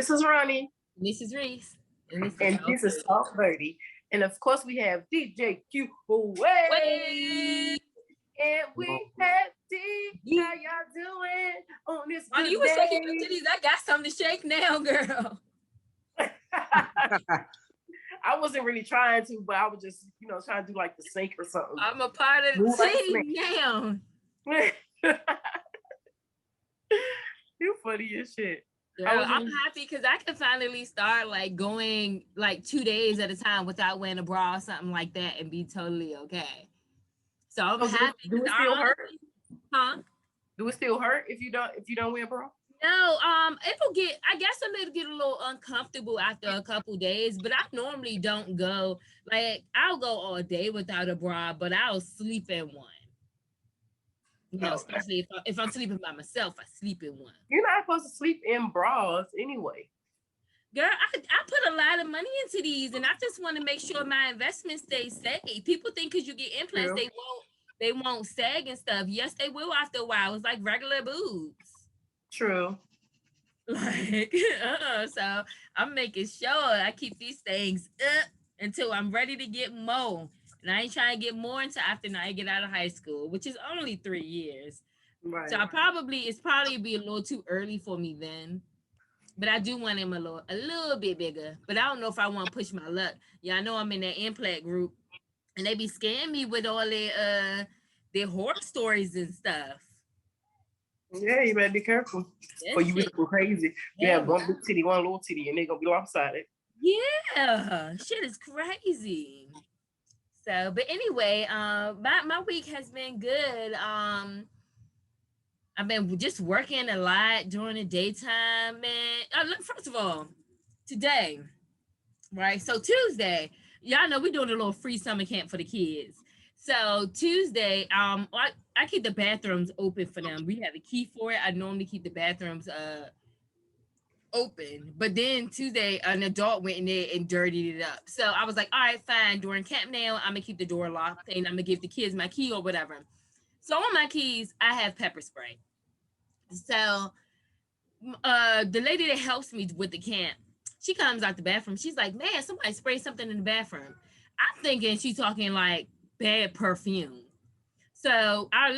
This is Ronnie. This is Reese. And this is And this is Soft30. And of course, we have DJ Q away. And we have D. How y'all doing on this good you were day? shaking your titties. I got something to shake now, girl. I wasn't really trying to, but I was just, trying to do like the sink or something. I'm a part of the team now. You funny as shit. Girl, I'm happy because I can finally start like going like 2 days at a time without wearing a bra or something like that and be totally okay. So I'm happy. Do it still hurt? Huh? Do it still hurt if you don't wear a bra? No, it'll get. I guess it'll get a little uncomfortable after a couple days, but I normally don't go. Like I'll go all day without a bra, but I'll sleep in one. Especially if I'm sleeping by myself, I sleep in one. You're not supposed to sleep in bras anyway. Girl, I put a lot of money into these, and I just want to make sure my investment stays safe. People think because you get implants, they won't sag and stuff. Yes, they will after a while. It's like regular boobs. True. Like, so I'm making sure I keep these things up until I'm ready to get more. And I ain't trying to get more until after I get out of high school, which is only 3 years. Right. So it's probably be a little too early for me then. But I do want him a little bit bigger. But I don't know if I want to push my luck. Yeah, I know I'm in that implant group, and they be scaring me with all their horror stories and stuff. Yeah, you better be careful. Or you be go crazy. You have one big titty, one little titty, and they're gonna be lopsided. Yeah, shit is crazy. So, but anyway, my week has been good. I've been just working a lot during the daytime, man. First of all, today, right? So Tuesday, y'all know we're doing a little free summer camp for the kids. So Tuesday, I keep the bathrooms open for them. We have a key for it. I normally keep the bathrooms open, but then Tuesday an adult went in there and dirtied it up. So I was like, all right, fine. During camp now, I'm gonna keep the door locked and I'm gonna give the kids my key or whatever. So on my keys, I have pepper spray. So the lady that helps me with the camp, she comes out the bathroom. She's like, man, somebody sprayed something in the bathroom. I'm thinking she's talking like bad perfume. So our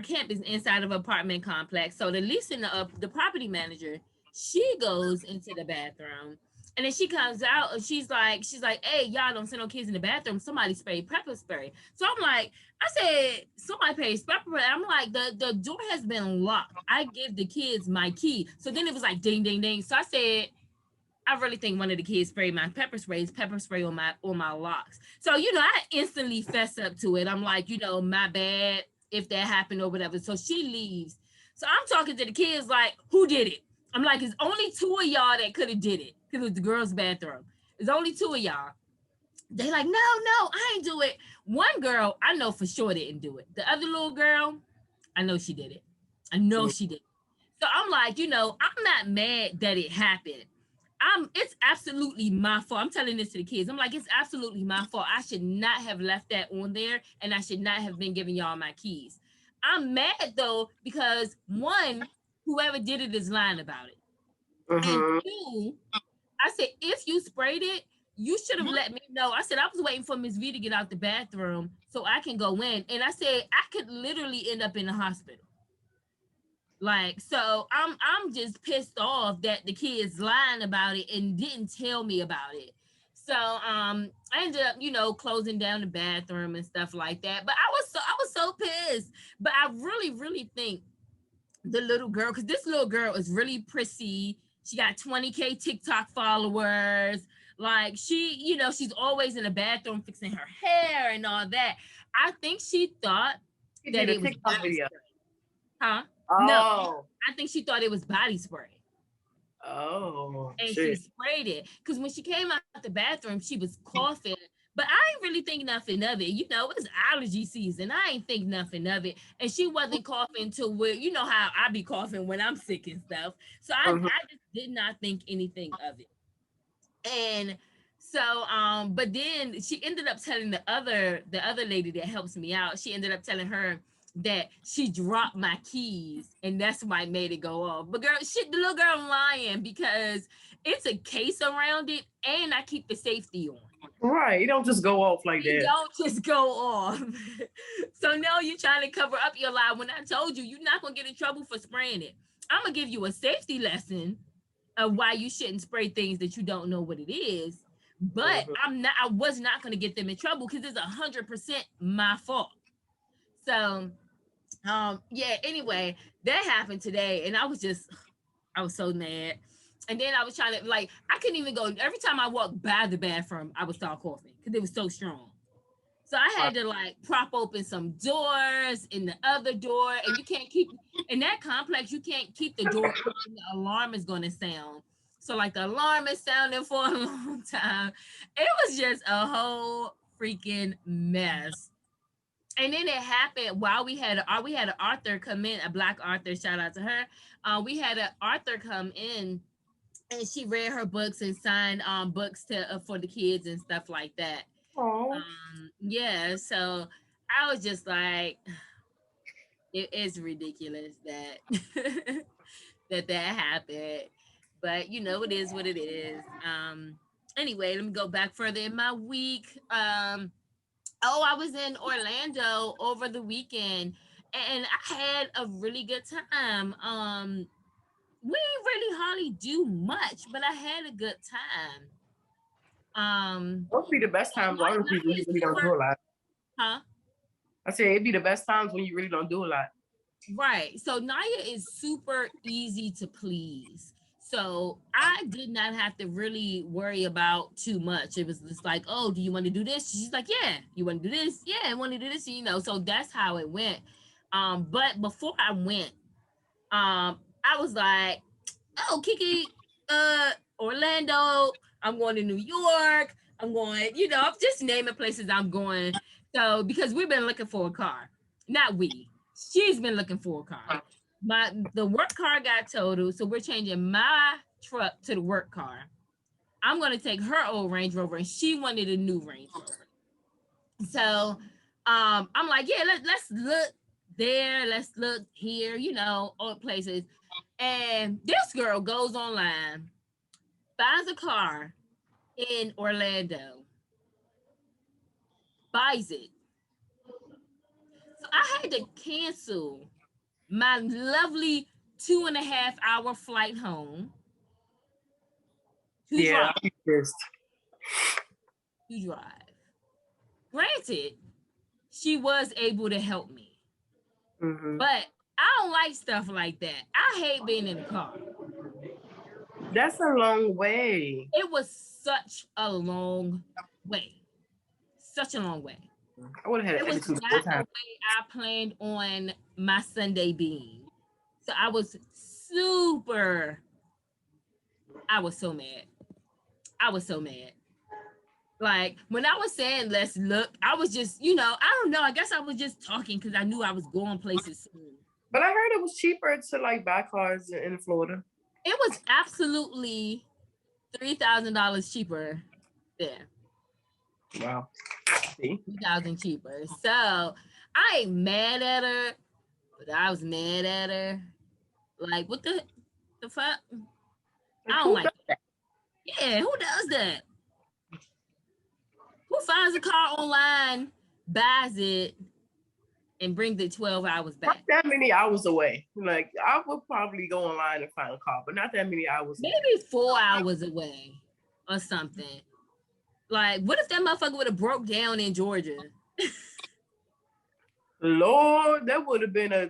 camp is inside of an apartment complex. So the leasing the property manager, she goes into the bathroom. And then she comes out and she's like, hey, y'all don't send no kids in the bathroom. Somebody sprayed pepper spray. So I'm like, I said, somebody paid pepper spray. I'm like, the door has been locked. I give the kids my key. So then it was like ding, ding, ding. So I said, I really think one of the kids sprayed my pepper spray on my locks. So, I instantly fess up to it. I'm like, my bad if that happened or whatever. So she leaves. So I'm talking to the kids like, who did it? I'm like, it's only 2 of y'all that could have did it. Because it was the girls' bathroom. It's only 2 of y'all. They like, no, I ain't do it. One girl, I know for sure didn't do it. The other little girl, I know she did it. I know she did it. So I'm like, I'm not mad that it happened. It's absolutely my fault. I'm telling this to the kids. I'm like, it's absolutely my fault. I should not have left that on there, and I should not have been giving y'all my keys. I'm mad though, because one, whoever did it is lying about it. And 2, I said, if you sprayed it, you should have let me know. I said, I was waiting for Miss V to get out the bathroom so I can go in. And I said, I could literally end up in the hospital. Like, so I'm just pissed off that the kids lying about it and didn't tell me about it. So I ended up, closing down the bathroom and stuff like that. But I was so pissed. But I really, really think the little girl, because this little girl is really prissy. She got 20K TikTok followers. Like she, she's always in the bathroom fixing her hair and all that. I think she thought that it was body spray. Huh? Oh. No, I think she thought it was body spray. Oh. And shit. She sprayed it. Because when she came out the bathroom, she was coughing. But I ain't really think nothing of it. It's allergy season. I ain't think nothing of it. And she wasn't coughing to where, how I be coughing when I'm sick and stuff. So I just did not think anything of it. And so, but then she ended up telling the other lady that helps me out, she ended up telling her that she dropped my keys and that's why it made it go off. But girl, shit, the little girl lying because it's a case around it and I keep the safety on. Right. It don't just go off like It that. don't just go off. So no, you're trying to cover up your lie when I told you you're not gonna get in trouble for spraying it. I'm gonna give you a safety lesson of why you shouldn't spray things that you don't know what it is. But I was not gonna get them in trouble because it's 100% my fault. So yeah, anyway, that happened today and I was so mad. And then I was trying to, like, I couldn't even go. Every time I walked by the bathroom, I would start coughing because it was so strong. So I had to like prop open some doors in the other door, and you can't keep in that complex. You can't keep the door open. The alarm is going to sound. So like the alarm is sounding for a long time. It was just a whole freaking mess. And then it happened while we had an author come in, a Black author. Shout out to her. We had an author come in, and she read her books and signed books to for the kids and stuff like that. Oh. Yeah, so I was just like, it is ridiculous that that happened, but you know, it is what it is. Anyway, let me go back further in my week. Oh, I was in Orlando over the weekend, and I had a really good time. We didn't really hardly do much, but I had a good time. Those be the best times, honestly, when you really don't do a lot. Huh? I said it'd be the best times when you really don't do a lot. Right. So Naya is super easy to please. So I did not have to really worry about too much. It was just like, oh, do you want to do this? She's like, yeah. You want to do this? Yeah, I want to do this. You know, so that's how it went. But before I went, I was like, oh, Kiki, Orlando, I'm going to New York. I'm going, you know, I'm just naming places I'm going. So because we've been looking for a car. Not we. She's been looking for a car. The work car got totaled, so we're changing my truck to the work car. I'm gonna take her old Range Rover, and she wanted a new Range Rover. So I'm like, yeah, let's look there, let's look here, you know, all places. And this girl goes online, finds a car in Orlando, buys it. So I had to cancel my lovely 2.5 hour flight home to drive. To drive. Granted, she was able to help me. But I don't like stuff like that. I hate being in a car. That's a long way. It was such a long way. Such a long way. I would have had it was not the way I planned on my Sunday being. So I was so mad. I was so mad. Like when I was saying let's look, I was just, you know, I don't know. I guess I was just talking because I knew I was going places soon. But I heard it was cheaper to like buy cars in Florida. It was absolutely $3,000 cheaper there. Wow. See? $3,000 cheaper. So I ain't mad at her, but I was mad at her. Like, what the fuck? I don't like that. Yeah, who does that? Who finds a car online, buys it, and brings it 12 hours back? Not that many hours away. Like, I would probably go online and find a car, but not that many hours away. Maybe 4 hours away or something. Like, what if that motherfucker would have broke down in Georgia? Lord, that would have been a...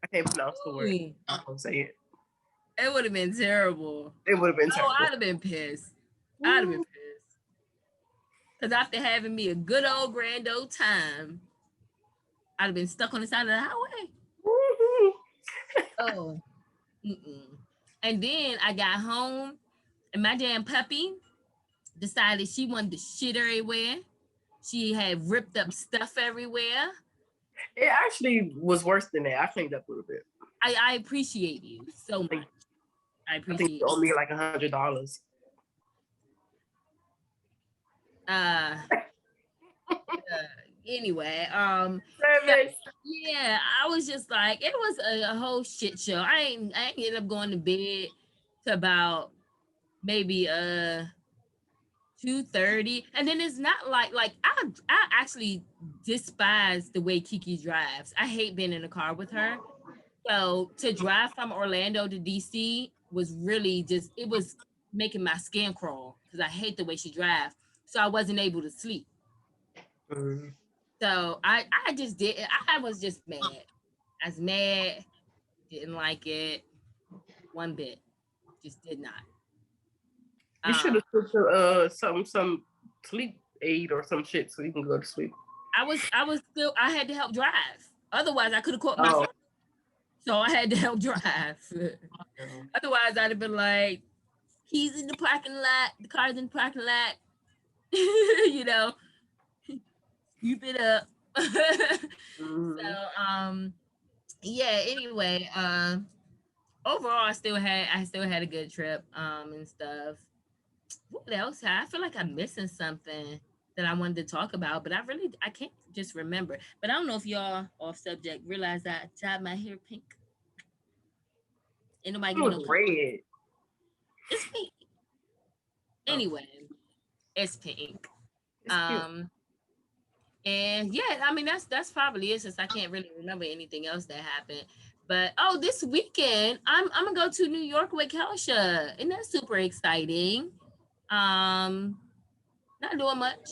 I can't pronounce the word. I won't say it. It would have been terrible. It would have been terrible. I'd have been pissed. I'd have been pissed. Because after having me a good old grand old time, I'd have been stuck on the side of the highway. Oh. And then I got home, and my damn puppy decided she wanted to shit everywhere. She had ripped up stuff everywhere. It actually was worse than that. I cleaned up a little bit. I appreciate you so much. I appreciate you. Owe me like $100. Anyway, Service. yeah, I was just like, it was a whole shit show. I ain't ended up going to bed to about maybe 2:30, and then it's not like I actually despise the way Kiki drives. I hate being in a car with her. So to drive from Orlando to DC was really just, it was making my skin crawl because I hate the way she drives. So I wasn't able to sleep. Mm-hmm. So I just did. I was just mad. I was mad. Didn't like it one bit. Just did not. You should Um, have took some sleep aid or some shit so you can go to sleep. I was still, I had to help drive. Otherwise, I could have caught my Oh. flight. So I had to help drive. Otherwise, I'd have been like, he's in the parking lot, the car's in the parking lot, you know, scoop it up. Mm-hmm. So yeah, anyway, overall I still had a good trip and stuff. What else? I feel like I'm missing something that I wanted to talk about, but I can't just remember. But I don't know if y'all off subject realize that I dyed my hair pink. Ain't nobody It give me was no pink. red. It's pink. Oh, Anyway, it's pink. it's cute. Um and yeah, I mean that's probably it since I can't really remember anything else that happened. But oh, this weekend I'm gonna go to New York with Kelsha, and that's super exciting. Um, not doing much,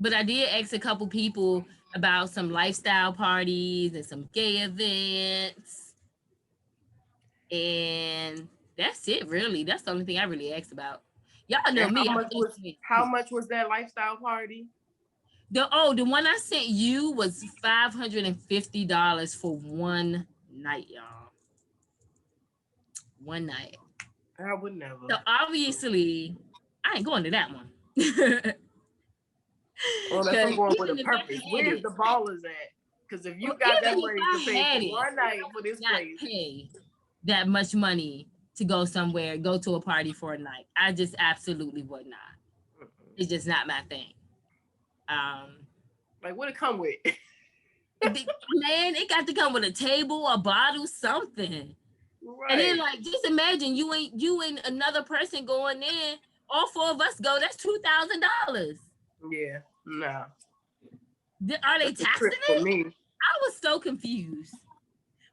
but I did ask a couple people about some lifestyle parties and some gay events, and that's it. Really, that's the only thing I really asked about. Y'all know And me. how much was that lifestyle party? The one I sent you was $550 for one night, y'all. One night. I would never. So obviously, I ain't going to that one. Oh, that's I'm going with a Even if I purpose. had Where's it, the ballers at? Because if you well, got that even if money to I pay had for it, one night for I this would not place, pay that much money to go somewhere, go to a party for a night. I just absolutely would not. It's just not my thing. Um, like what it come with? Man, it got to come with a table, a bottle, something. And then Right. like just imagine you and another person going in, all four of us go, that's $2,000. Yeah. Nah. Are they That's a taxing trip for it? me. I was so confused.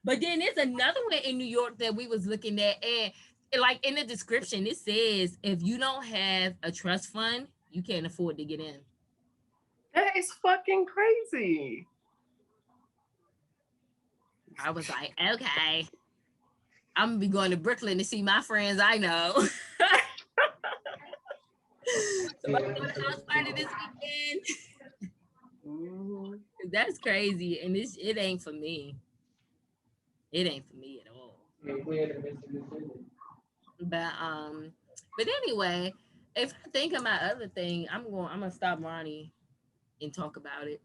But then there's another one in New York that we was looking at, and like in the description, it says if you don't have a trust fund, you can't afford to get in. That is fucking crazy. I was like, okay. I'm gonna be going to Brooklyn to see my friends I know. So I'm going to house party this weekend. Mm-hmm. That's crazy, and it ain't for me. It ain't for me at all. But anyway, if I think of my other thing, I'm gonna stop Ronnie and talk about it.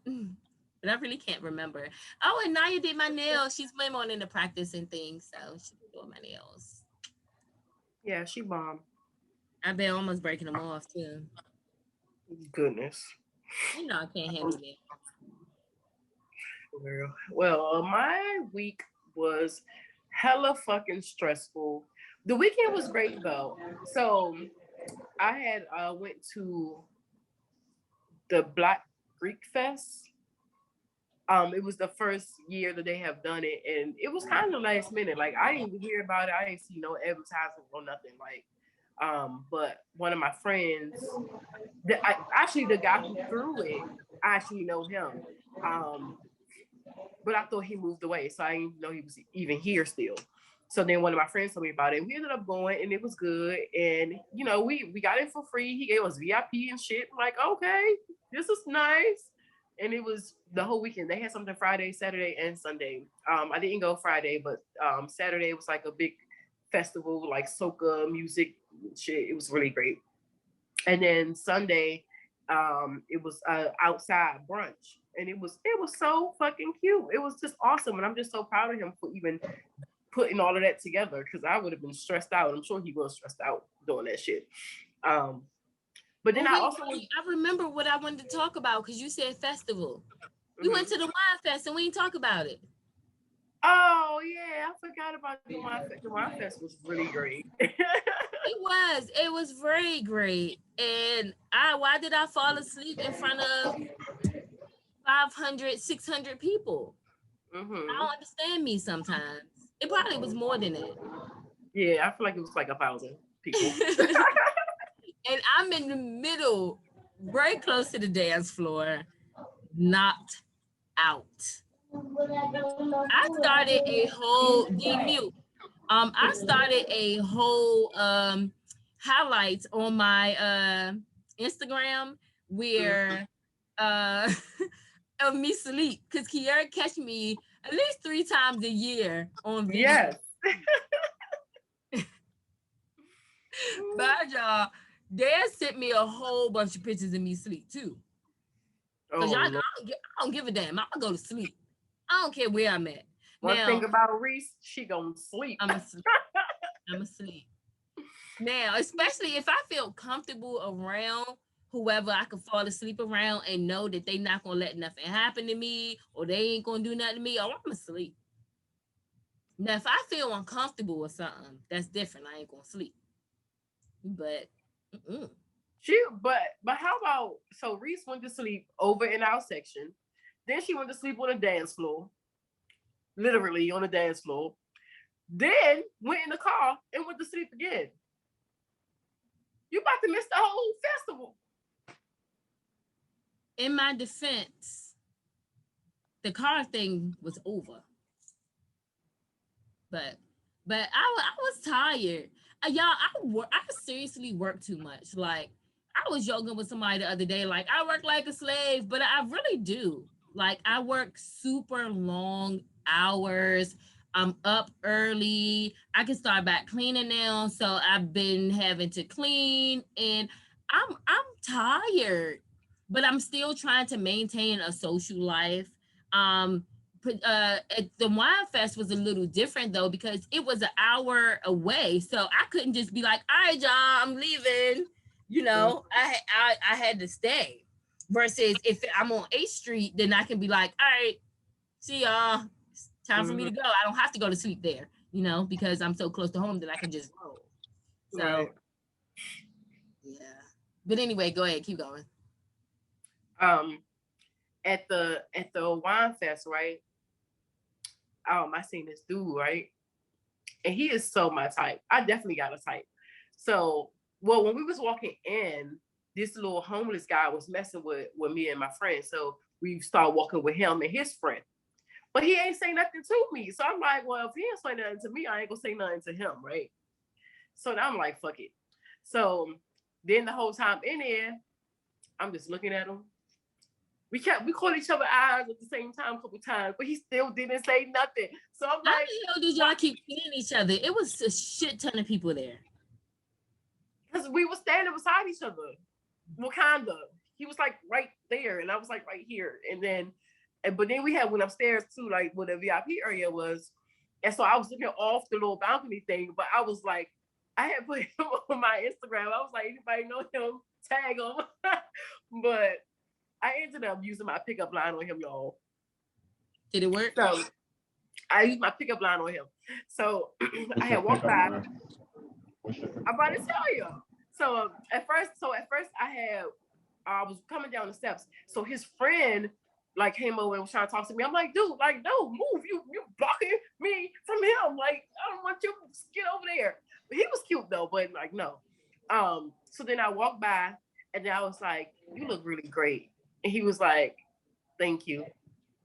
But I really can't remember. Oh, and Naya did my nails. She's way more into practicing things, so she's doing my nails. Yeah, she bombed. I've been almost breaking them off too. Goodness. You know I can't handle it. Well, my week was hella fucking stressful. The weekend was great though. So I had went to the Black Greek Fest. It was the first year that they have done it, and it was kind of last minute. Like I didn't even hear about it. I didn't see no advertisement or nothing. Like, but one of my friends, actually the guy who threw it, I actually know him. But I thought he moved away, so I didn't know he was even here still. So then one of my friends told me about it. We ended up going, and it was good. And you know, we got it for free. He gave us VIP and shit. I'm like, okay, this is nice. And it was the whole weekend. They had something Friday, Saturday, and Sunday. I didn't go Friday, but Saturday was like a big festival, like soca music shit. It was really great. And then Sunday, it was outside brunch, and it was so fucking cute. It was just awesome, and I'm just so proud of him for even putting all of that together because I would have been stressed out. I'm sure he was stressed out doing that shit. But But then Oh, I wait, also was. wait. I remember what I wanted to talk about because you said festival. We went Mhm. to the wine fest and we didn't talk about it. Oh yeah, I forgot about the wine fest. The wine fest was really great. It was very great. And why did I fall asleep in front of 500, 600 people? I Hmm. don't understand me sometimes. It probably was more than that. Yeah, I feel like it was like 1,000 people. And I'm in the middle, very close to the dance floor, knocked out. I started a whole D mute. I started a whole highlights on my Instagram Mhm. where uh of me sleep because Kiara catch me at least 3 times a year on video. Yes. But y'all, Dad sent me a whole bunch of pictures of me sleep too. Cause Oh y'all, Lord. I don't give a damn. I'm gonna go to sleep. I don't care where I'm at. One thing Now about Reese, she gonna sleep. I'm asleep. I'm asleep. Now, especially if I feel comfortable around whoever I can fall asleep around and know that they not gonna let nothing happen to me or they ain't gonna do nothing to me, oh, I'm asleep. Now, if I feel uncomfortable or something, that's different. I ain't gonna sleep. But mm-mm. But how about so Reese went to sleep over in our section. Then she went to sleep on the dance floor, literally on the dance floor. Then went in the car and went to sleep again. You about to miss the whole festival. In my defense, the car thing was over. But I was tired. Y'all, I seriously work too much. Like I was joking with somebody the other day, like I work like a slave, but I really do. Like I work super long hours. I'm up early. I can start back cleaning now, so I've been having to clean, and I'm tired, but I'm still trying to maintain a social life. Um, the wine fest was a little different though because it was an hour away, so I couldn't just be like, "All right, y'all, I'm leaving." Mm, I had to stay. Versus if I'm on 8th Street, then I can be like, "All right, see y'all. It's time for me mhm. to go. I don't have to go to sleep there, because I'm so close to home that I can just roll." Right. So yeah. But anyway, go ahead, keep going. Um, at the wine fest, right? I seen this dude, right? And he is so my type. I definitely got a type. So, well, when we was walking in, this little homeless guy was messing with me and my friend. So we started walking with him and his friend. But he ain't say nothing to me. So I'm like, well, if he ain't say nothing to me, I ain't gonna say nothing to him, right? So now I'm like, fuck it. So then the whole time in there, I'm just looking at him. We caught each other eyes at the same time a couple times, but he still didn't say nothing. So I'm How like, the hell did what? y'all keep seeing each other? It was a shit ton of people there. Because we were standing beside each other. Wakanda. He was like right there, and I was like right here. But then we had went upstairs too, like where the VIP area was. And so I was looking off the little balcony thing, but I was like, I had put him on my Instagram. I was like, anybody know him? Tag him. But I ended up using my pickup line on him, y'all. Did it work? So I used my pickup line on him. So I What's had your walked pickup by. line? What's your I'm about to tell you. So at first I was coming down the steps. So his friend like came over and was trying to talk to me. I'm like, dude, move. You blocking me from him. Like, I don't want you to get over there. But he was cute though, but like no. So then I walked by and then I was like, you look really great. And he was like, thank you.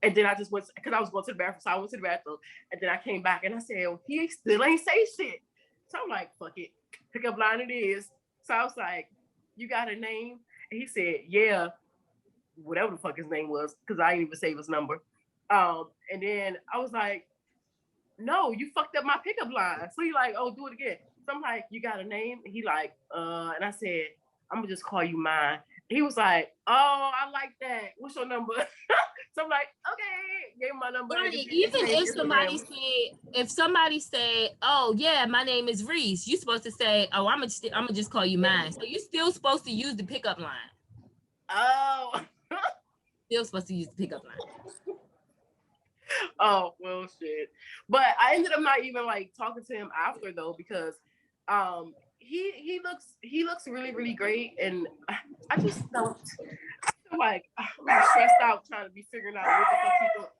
And then I just went because I was going to the bathroom. So I went to the bathroom and then I came back and I said, well, he still ain't say shit. So I'm like, fuck it. Pick up line it is. So I was like, you got a name? And he said, yeah, whatever the fuck his name was, because I didn't even save his number. And then I was like, no, you fucked up my pickup line. So he like, oh, do it again. So I'm like, you got a name? And he like, and I said, I'm gonna just call you mine. he was like, "Oh, I like that. What's your number?" So I'm like, "Okay." Gave him my number. Right. Even if somebody say, "Oh yeah, my name is Reese," you're supposed to say, "Oh, I'm gonna just call you mine." So you're still supposed to use the pickup line. Oh. Still supposed to use the pickup line. Oh well, shit. But I ended up not even like talking to him after though, because he looks really really great, and I just don't. I feel like I'm stressed out trying to be figuring out what the fuck he doing.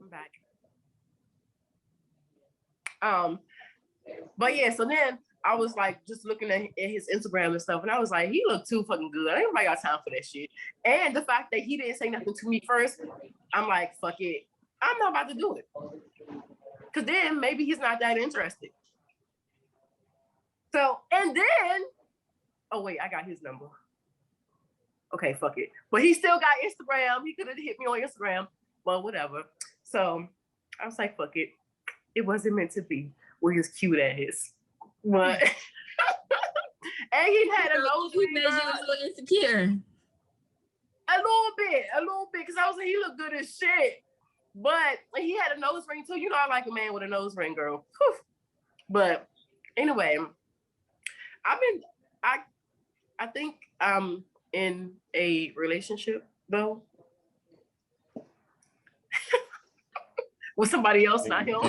I'm back. But yeah, so then I was like just looking at his Instagram and stuff, and I was like, he looked too fucking good. I ain't nobody got time for that shit. And the fact that he didn't say nothing to me first, I'm like, fuck it. I'm not about to do it. Cause then maybe he's not that interested. So, and then, oh wait, I got his number. Okay, fuck it. But he still got Instagram. He could have hit me on Instagram, but whatever. So I was like, fuck it. It wasn't meant to be with his cute ass. But and he had a nose ring. He made you a little insecure. A little bit, because I was like, he looked good as shit. But he had a nose ring too. You know, I like a man with a nose ring, girl. Whew. But anyway, I think I'm in a relationship though. With somebody else, not him.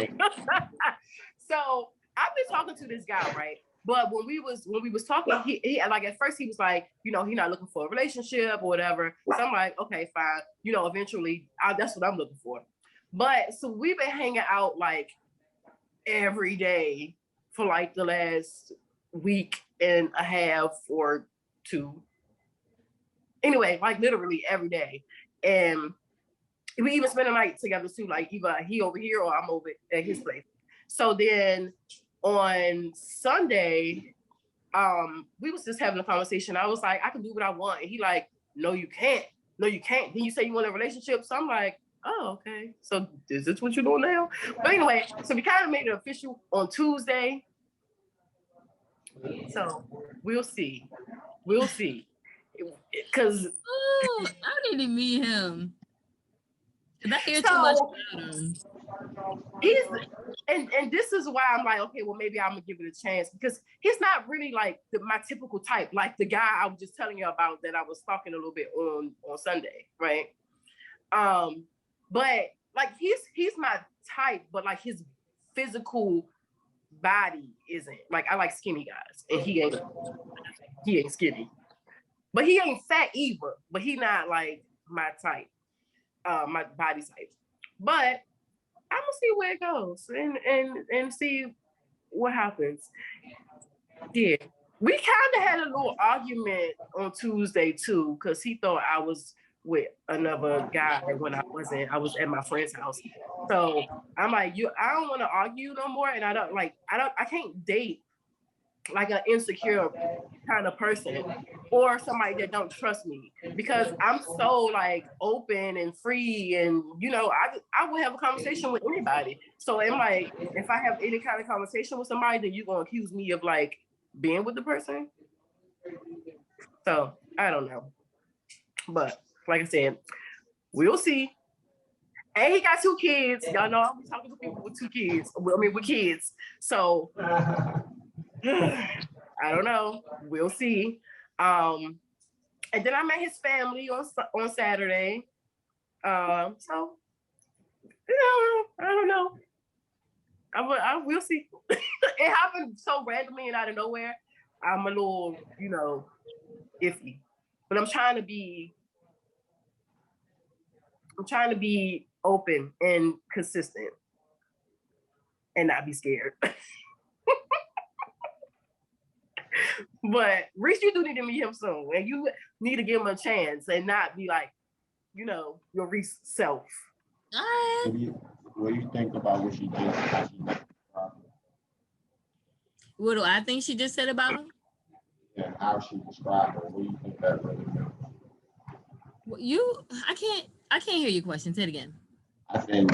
So I've been talking to this guy, right? But when we was talking, he like at first he was like, you know, he's not looking for a relationship or whatever. So I'm like, okay, fine. You know, eventually that's what I'm looking for. But so we've been hanging out like every day for like the last week and a half or two. Anyway, like literally every day. And we even spend the night together too, like either he over here or I'm over at his place. So then on Sunday, we was just having a conversation. I was like, I can do what I want. And he like, no, you can't. No, you can't. Then you say you want a relationship. So I'm like, oh, okay. So is this what you're doing now? But anyway, so we kind of made it official on Tuesday. So we'll see. We'll see. Because I need to meet him. I hear too much about him. He's and this is why I'm like, okay, well maybe I'm gonna give it a chance, because he's not really like my typical type, like the guy I was just telling you about that I was talking a little bit on Sunday, right? But like he's my type, but like his physical body isn't. Like I like skinny guys, and he ain't skinny, but he ain't fat either. But he not like my type, my body type. But I'm gonna see where it goes and see what happens. Yeah, we kind of had a little argument on Tuesday too, because he thought I was with another guy when I wasn't. I was at my friend's house. So I'm like, I don't want to argue no more, and I can't date like an insecure kind of person or somebody that don't trust me, because I'm so like open and free, and you know, I will have a conversation with anybody. So I'm like, if I have any kind of conversation with somebody, then you're gonna accuse me of like being with the person. So I don't know, but like I said, we'll see. And he got 2 kids. Y'all know I'm talking to people with 2 kids. I mean, with kids. So I don't know. We'll see. And then I met his family on Saturday. So you know, I don't know. I will see. It happened so randomly and out of nowhere. I'm a little, you know, iffy. But I'm trying to be open and consistent and not be scared. But Reese, you do need to meet him soon, and you need to give him a chance and not be like, you know, your Reese self. What do you think about what she did? What do I think she just said about him? And how she described her? What do you think that really means? I can't hear your question. Say it again. I said,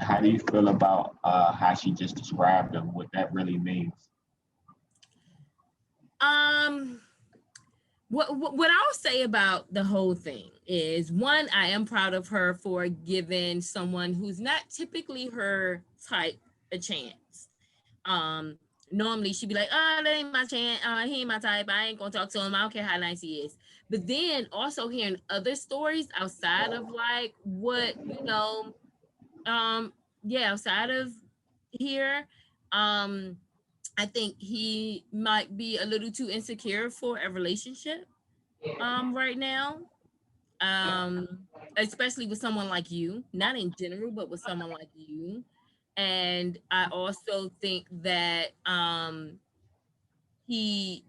how do you feel about how she just described them, what that really means? Um, what I'll say about the whole thing is, one, I am proud of her for giving someone who's not typically her type a chance. Um, Normally she'd be like, "Oh, that ain't my chance. He ain't my type. I ain't gonna talk to him. I don't care how nice he is." But then also hearing other stories outside of like what um, yeah, outside of here, um, I think he might be a little too insecure for a relationship right now. Um, Especially with someone like you, not in general, but with someone like you. And I also think that he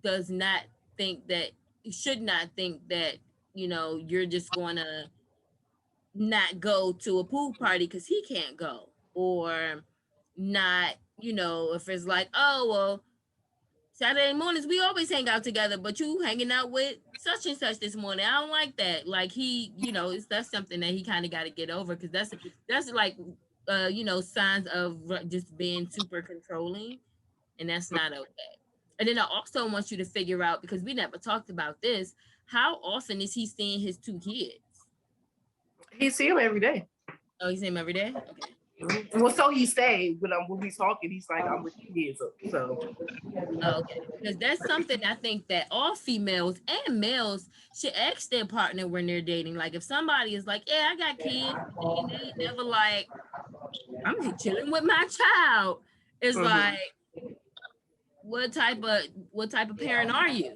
does not think that he should not think that you're just gonna not go to a pool party because he can't go, or not, if it's like, oh well, Saturday mornings we always hang out together, but you hanging out with such and such this morning. I don't like that. Like that's something that he kind of got to get over, because that's like signs of just being super controlling, and that's not okay. And then I also want you to figure out, because we never talked about this, how often is he seeing his two kids? He see him every day. Oh, he's seeing him every day? Okay. Well, so he stayed when we talking. He's like, I'm with the kids. So Okay, because that's something I think that all females and males should ask their partner when they're dating. Like, if somebody is like, "Yeah, I got kids," and they never like, "I'm just chilling with my child," it's like, what type of parent are you?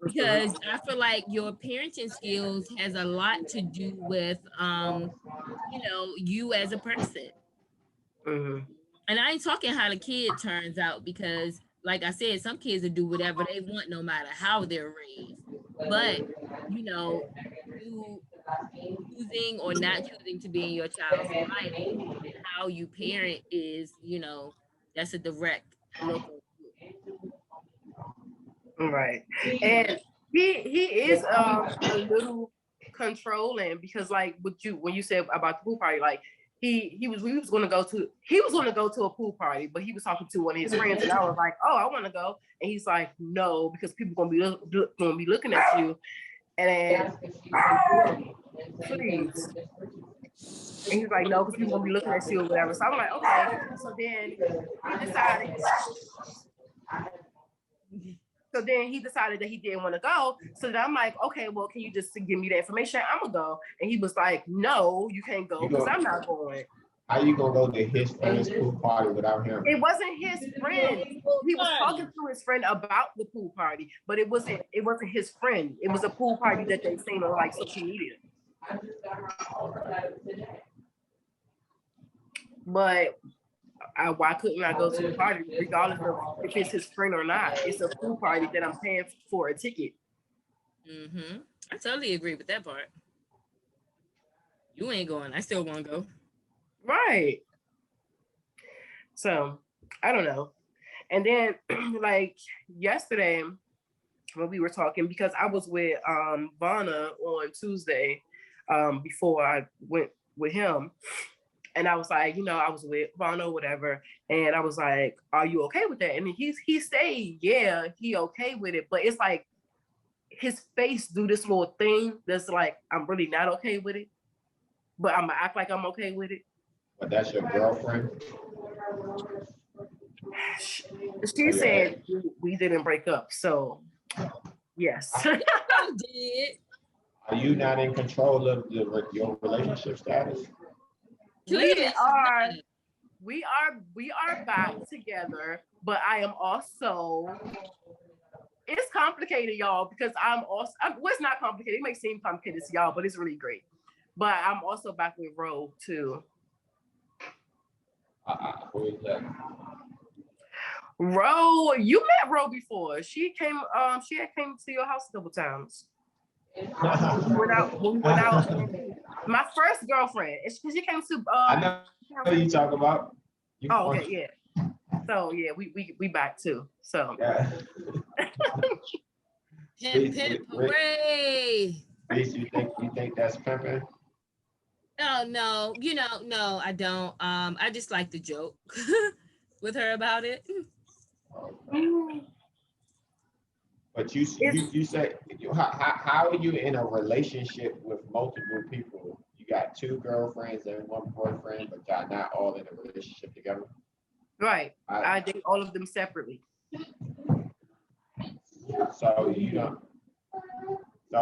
Because I feel like your parenting skills has a lot to do with you as a person. And I ain't talking how the kid turns out, because like I said, some kids will do whatever they want no matter how they're raised. But you choosing or not choosing to be in your child's life and how you parent is, that's a direct look on you. Right. And he is a little controlling, because like when you said about the pool party, like he was going to go to a pool party, but he was talking to one of his friends, and I was like, "Oh, I want to go," and he's like, "No, because people gonna be looking at you," and then, please. And he's like, "No, because people gonna be looking at you or whatever." So I'm like, "Okay." So then he decided. So then he decided that he didn't want to go. So then I'm like, okay, well, can you just give me the information? I'm gonna go. And he was like, no, you can't go because I'm not going. How you gonna go to his friend's pool party without him? It wasn't his friend. He was talking to his friend about the pool party, but it wasn't his friend. It was a pool party that they seen on like social media. But why couldn't I go to the party regardless of if it's his friend or not? It's a pool party that I'm paying for a ticket. I totally agree with that part. You ain't going. I still want to go. Right. So I don't know. And then like yesterday when we were talking, because I was with Vanna on Tuesday before I went with him. And I was like, I was with Bono, whatever. And I was like, are you okay with that? And he stayed, yeah, he okay with it. But it's like his face do this little thing that's like, I'm really not okay with it. But I'm gonna act like I'm okay with it. But that's your girlfriend? She said we didn't break up. So yes. Are you not in control of your relationship status? We are back together, but I am also, it's complicated, y'all, because well, it's not complicated. It may seem complicated to y'all, but it's really great. But I'm also back with Ro too. Who is that? Ro, you met Ro before. She had came to your house a couple times. when we went out, my first girlfriend, she came to I know who you talk about. Okay, yeah. So yeah, we back too. So yeah. Pimp, hooray! You think that's pimping? No, no, no, I don't. I just like to joke with her about it. But you say how are you in a relationship with multiple people? You got 2 girlfriends and 1 boyfriend, but y'all not all in a relationship together. Right. I date all of them separately. So you don't. So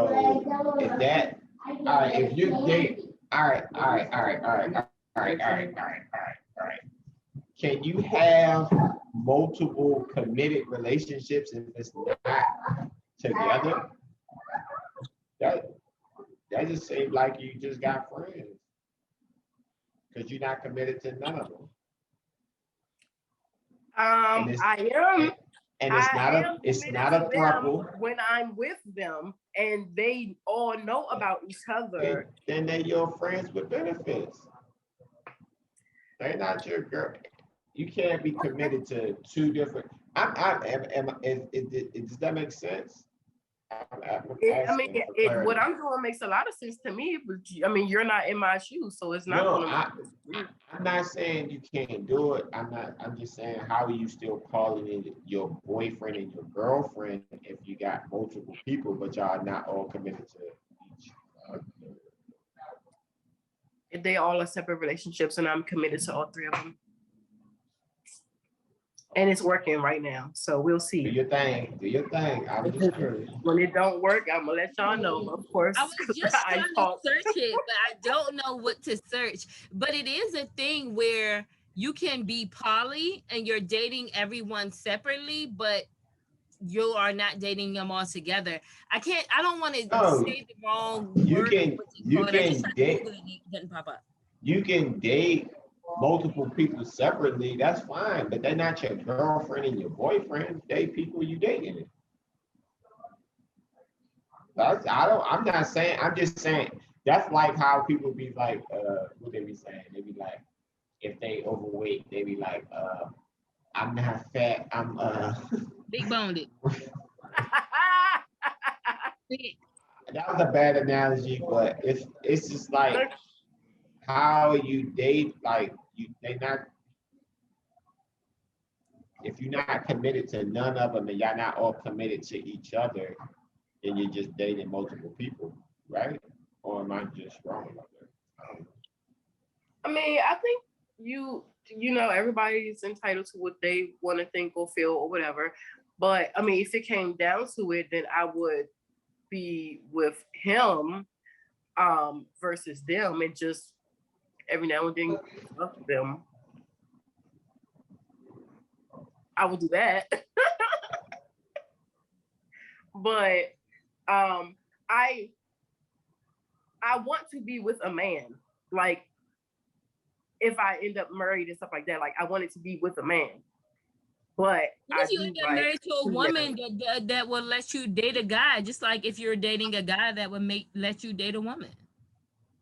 if that, all right, if you date, all right. Can you have multiple committed relationships if it's not together? That just seems like you just got friends because you're not committed to none of them. I am. And it's not a throuple. When I'm with them and they all know about each other. Then they're your friends with benefits. They're not your girl. You can't be committed to 2 different. Does that make sense? What I'm doing makes a lot of sense to me, but I mean, you're not in my shoes, so it's not. No, I'm not saying you can't do it. I'm just saying, how are you still calling it your boyfriend and your girlfriend if you got multiple people, but y'all not all committed to each other? They all are separate relationships, and I'm committed to all 3 of them. And it's working right now, so we'll see. Do your thing. I'm just curious. When it don't work, I'm gonna let y'all know, of course. I was just trying to search it, but I don't know what to search. But it is a thing where you can be poly and you're dating everyone separately, but you are not dating them all together. I don't want to say the wrong word. You can date. Didn't pop up. You can date multiple people separately, that's fine, but they're not your girlfriend and your boyfriend. They people you dating. I'm not saying, I'm just saying that's like how people be like, what they be saying? They be like, if they overweight, they be like, I'm not fat, I'm big boned. That was a bad analogy, but it's just like how you date, like if you're not committed to none of them and y'all not all committed to each other, then you're just dating multiple people, right? Or am I just wrong about that? I mean, I think you know, everybody's entitled to what they want to think or feel or whatever. But I mean, if it came down to it, then I would be with him versus them, and just every now and then fuck them. I would do that. But I want to be with a man. Like, if I end up married and stuff like that, like I want it to be with a man. But if you end up married to a woman that will let you date a guy, just like if you're dating a guy that would let you date a woman,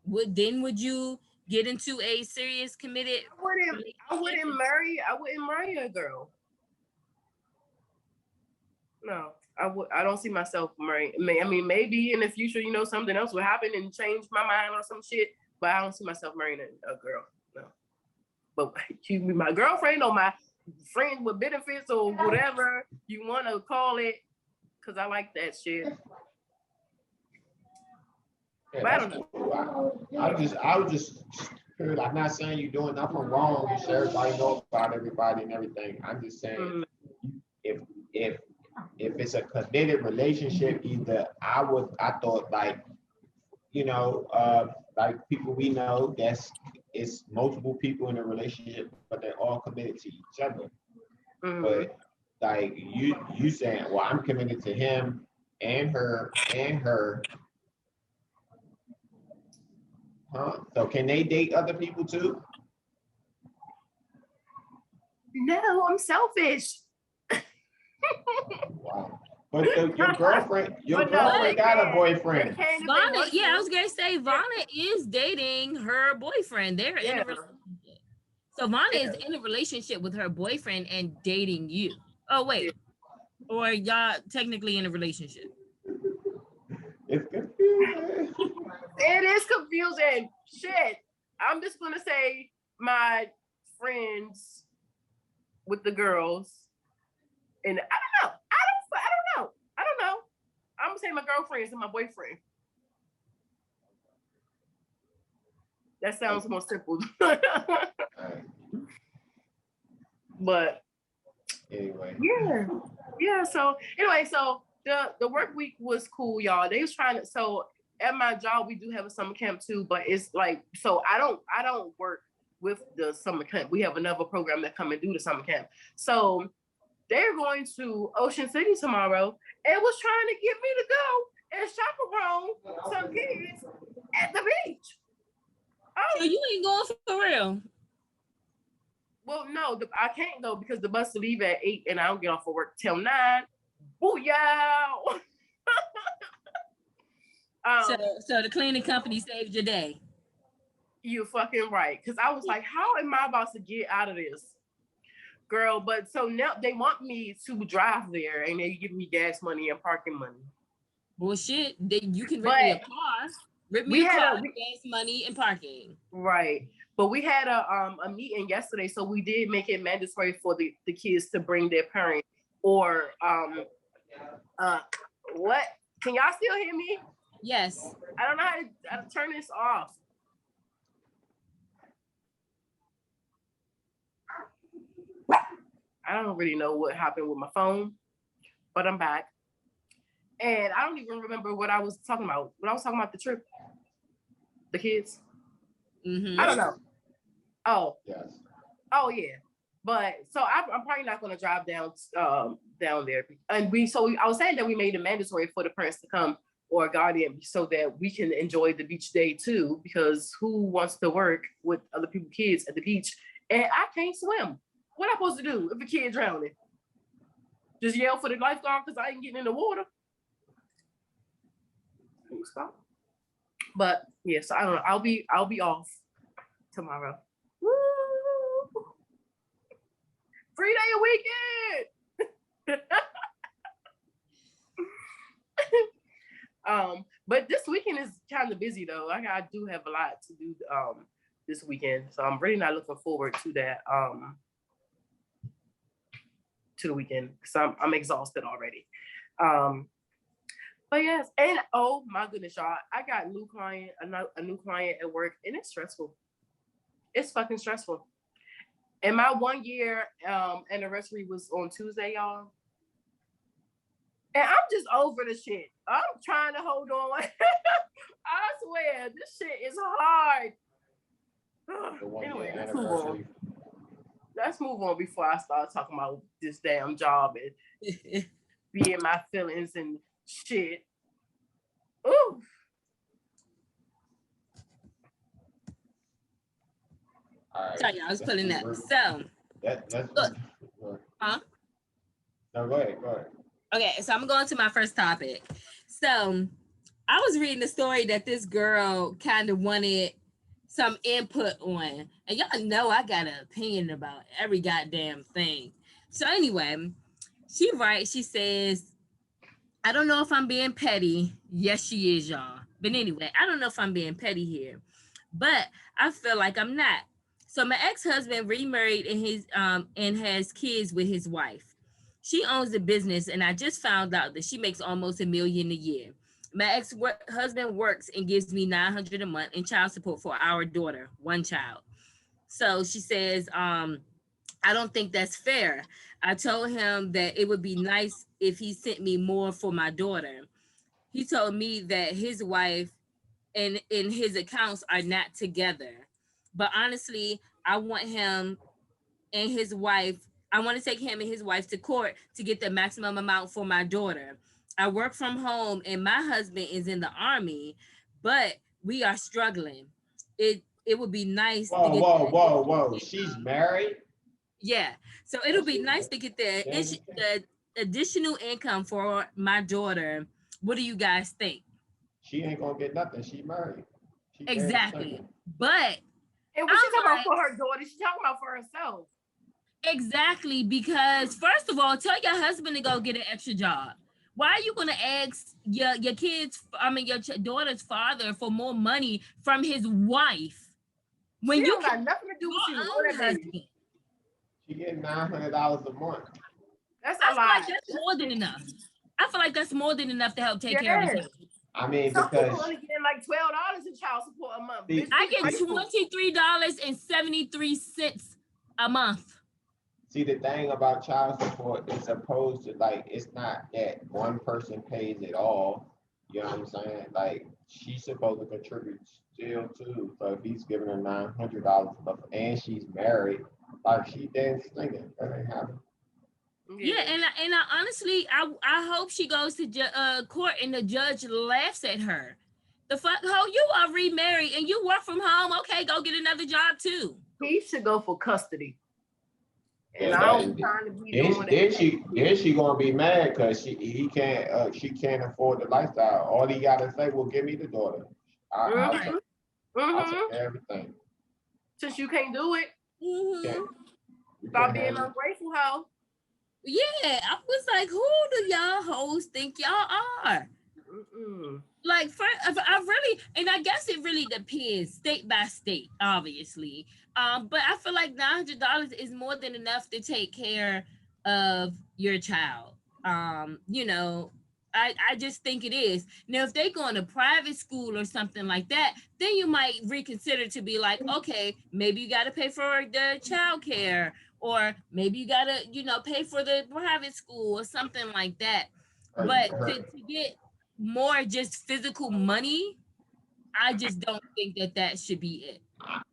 would you get into a serious committed? I wouldn't marry a girl. No, I don't see myself marrying. I mean, maybe in the future, you know, something else will happen and change my mind or some shit. But I don't see myself marrying a girl. No. But you be my girlfriend or my friend with benefits or whatever you want to call it, because I like that shit. Yeah, but I don't know. I was just curious. I'm not saying you're doing nothing wrong. You should everybody know about everybody and everything. I'm just saying if it's a committed relationship, either I thought like, you know, like people we know, it's multiple people in a relationship, but they're all committed to each other. But like you saying, well, I'm committed to him and her and her. Huh? So can they date other people too? No, I'm selfish. Wow. But your girlfriend got a boyfriend. Vonna, yeah, I was gonna say Vonna is dating her boyfriend. They're in a relationship. So Vonna is in a relationship with her boyfriend and dating you. Oh wait, or y'all technically in a relationship? It's confusing. It is confusing. Shit. I'm just gonna say my friends with the girls, and I don't know. I don't know. I'm gonna say my girlfriends and my boyfriend. That sounds more simple. But anyway. Yeah. So anyway, so the work week was cool, y'all. They was trying to, so at my job we do have a summer camp too, but it's like, so I don't work with the summer camp. We have another program that come and do the summer camp. So they're going to Ocean City tomorrow and was trying to get me to go and chaperone some kids at the beach. Oh, so you ain't going for real? Well, no, I can't go because the bus leave at 8 and I don't get off of work till 9. Booyah! So the cleaning company saved your day. You fucking right. Because I was like, how am I about to get out of this? Girl, but so now they want me to drive there and they give me gas money and parking money. Bullshit. You can rent me a car. Rent me a car, gas money, and parking. Right. But we had a meeting yesterday, so we did make it mandatory for the kids to bring their parent or what? Can y'all still hear me? Yes. I don't know how to turn this off. I don't really know what happened with my phone, but I'm back. And I don't even remember what I was talking about. When I was talking about the trip, the kids. Mm-hmm. I don't know. Oh. Yes. Oh yeah. But so I'm probably not going to drive down there. And I was saying that we made it mandatory for the parents to come or a guardian so that we can enjoy the beach day too. Because who wants to work with other people's kids at the beach? And I can't swim. What am I supposed to do if a kid drowning? Just yell for the lifeguard because I ain't getting in the water. But yes, I don't know. I'll be off tomorrow. Woo! Free day weekend. But this weekend is kind of busy though. I do have a lot to do this weekend, so I'm really not looking forward to that. To the weekend because I'm exhausted already. But yes, and oh my goodness, y'all, I got a new client at work, and it's stressful. It's fucking stressful. And my 1 year anniversary was on Tuesday, y'all. And I'm just over the shit. I'm trying to hold on. I swear, this shit is hard. Anyway, let's move on before I start talking about this damn job and be in my feelings and shit. Ooh. Right. Sorry, I was pulling up. So look. Huh? No, go ahead. Okay, so I'm going to my first topic. So I was reading the story that this girl kind of wanted some input on. And y'all know I got an opinion about every goddamn thing. So anyway, she says, I don't know if I'm being petty. Yes, she is, y'all. But anyway, I don't know if I'm being petty here. But I feel like I'm not. So my ex-husband remarried and has kids with his wife. She owns a business, and I just found out that she makes almost $1 million a year. My ex-husband works and gives me $900 a month in child support for our daughter, one child. So she says, I don't think that's fair. I told him that it would be nice if he sent me more for my daughter. He told me that his wife and his accounts are not together. But honestly, I want to take him and his wife to court to get the maximum amount for my daughter. I work from home and my husband is in the Army, but we are struggling. It would be nice to get whoa. She's married? Yeah. So it'll be nice to get the additional income for my daughter. What do you guys think? She ain't gonna get nothing. She married. Exactly. But and when she's talking about for her daughter, she's talking about for herself. Exactly, because first of all, tell your husband to go get an extra job. Why are you gonna ask your daughter's father for more money from his wife? When She you don't got nothing to do with you or that baby. husband, She getting $900 a month. That's I a feel like lot. that's more than enough. I feel like that's more than enough to help take care of Yes. his. I mean, Some people because only getting like $12 in child support a month. See, Bitch, I be get grateful. $23.73 a month. see the thing about child support is opposed to like it's not that one person pays it all. You know what I'm saying? Like she's supposed to contribute still too. So if he's giving her $900 a month and she's married, like she then singing, that ain't happening. Yeah, and I honestly, I hope she goes to court and the judge laughs at her. The fuck, ho, you are remarried and you work from home. Okay, go get another job too. He should go for custody. And Yeah, I don't trying to be doing then she gonna be mad because she can't afford the lifestyle. All he gotta say, well, give me the daughter. I'll take everything. Since you can't do it, You stop can't being have it. ungrateful, hoe. Yeah, I was like, who do y'all hoes think y'all are? Like, I really, and I guess it really depends state by state, obviously. But I feel like $900 is more than enough to take care of your child. You know, I just think it is. Now, if they go in a private school or something like that, then you might reconsider to be like, okay, maybe you got to pay for the child care, or maybe you got to, pay for the private school or something like that. But to get more just physical money, I just don't think that should be it.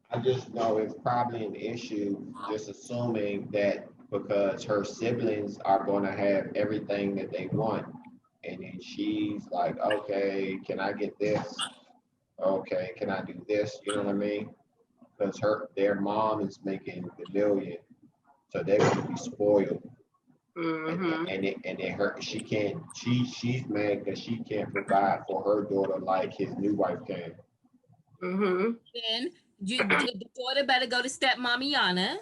I just know it's probably an issue, just assuming that because her siblings are going to have everything that they want. And then she's like, okay, can I get this? Okay, can I do this? You know what I mean? Because their mom is making the million, so they're going to be spoiled. And then she's mad because she can't provide for her daughter like his new wife can. Then the daughter better go to stepmommy Yana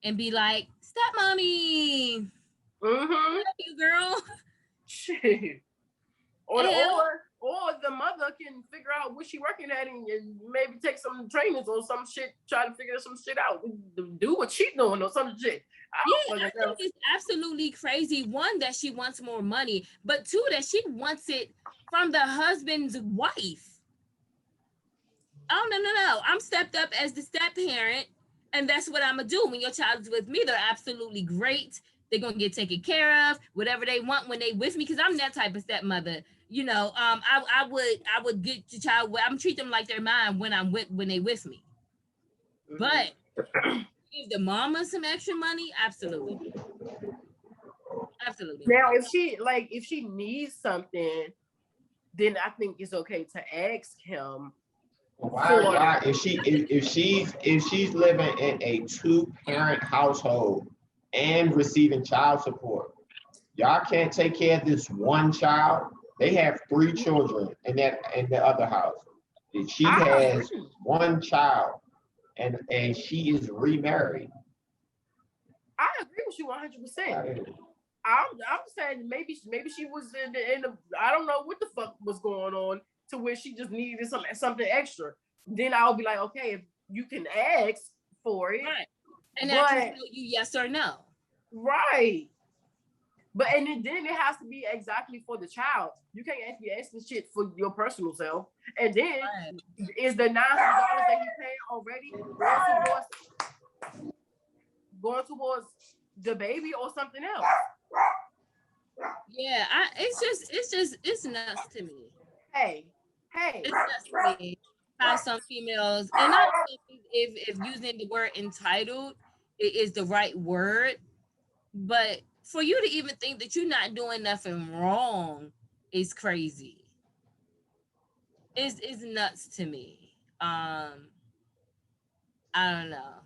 and be like, stepmommy, love you, girl. Shit. Or the mother can figure out what she working at and maybe take some trainings or some shit, try to figure some shit out, do what she doing or some shit. I think it's absolutely crazy. One, that she wants more money, but two, that she wants it from the husband's wife. Oh, no. I'm stepped up as the step parent, and that's what I'm gonna do. When your child is with me, they're absolutely great. They're gonna get taken care of, whatever they want when they with me, because I'm that type of stepmother. I would get the child. I'm treat them like they're mine when they with me. But give the mama some extra money, absolutely. Now, if she needs something, then I think it's okay to ask him. Why if she's living in a 2-parent household and receiving child support, y'all can't take care of this one child. They have 3 children in the other house. She has one child and she is remarried. I agree with you 100%. I'm saying maybe she was in the I don't know what the fuck was going on to where she just needed something extra. Then I'll be like, okay, if you can ask for it, right? And I can tell you yes or no, right? But then it has to be exactly for the child. You can't be asking shit for your personal self. And then is the $900 that you pay already going towards the baby or something else? Yeah, it's nuts to me. Hey, it's nuts to me how some females, and I don't know if using the word entitled is the right word, but for you to even think that you're not doing nothing wrong is crazy. It's nuts to me. I don't know.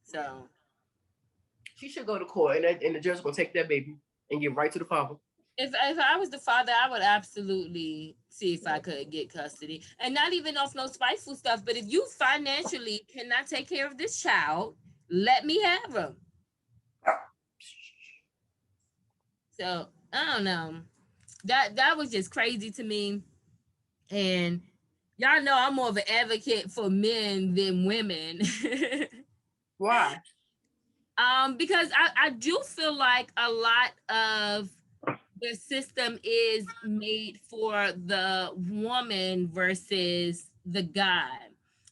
So she should go to court, and the judge gonna take that baby and get right to the father. If I was the father, I would absolutely see if I could get custody, and not even off no spiteful stuff. But if you financially cannot take care of this child, let me have him. So I don't know. That was just crazy to me, and Y'all know I'm more of an advocate for men than women. Why? Because I do feel like a lot of the system is made for the woman versus the guy.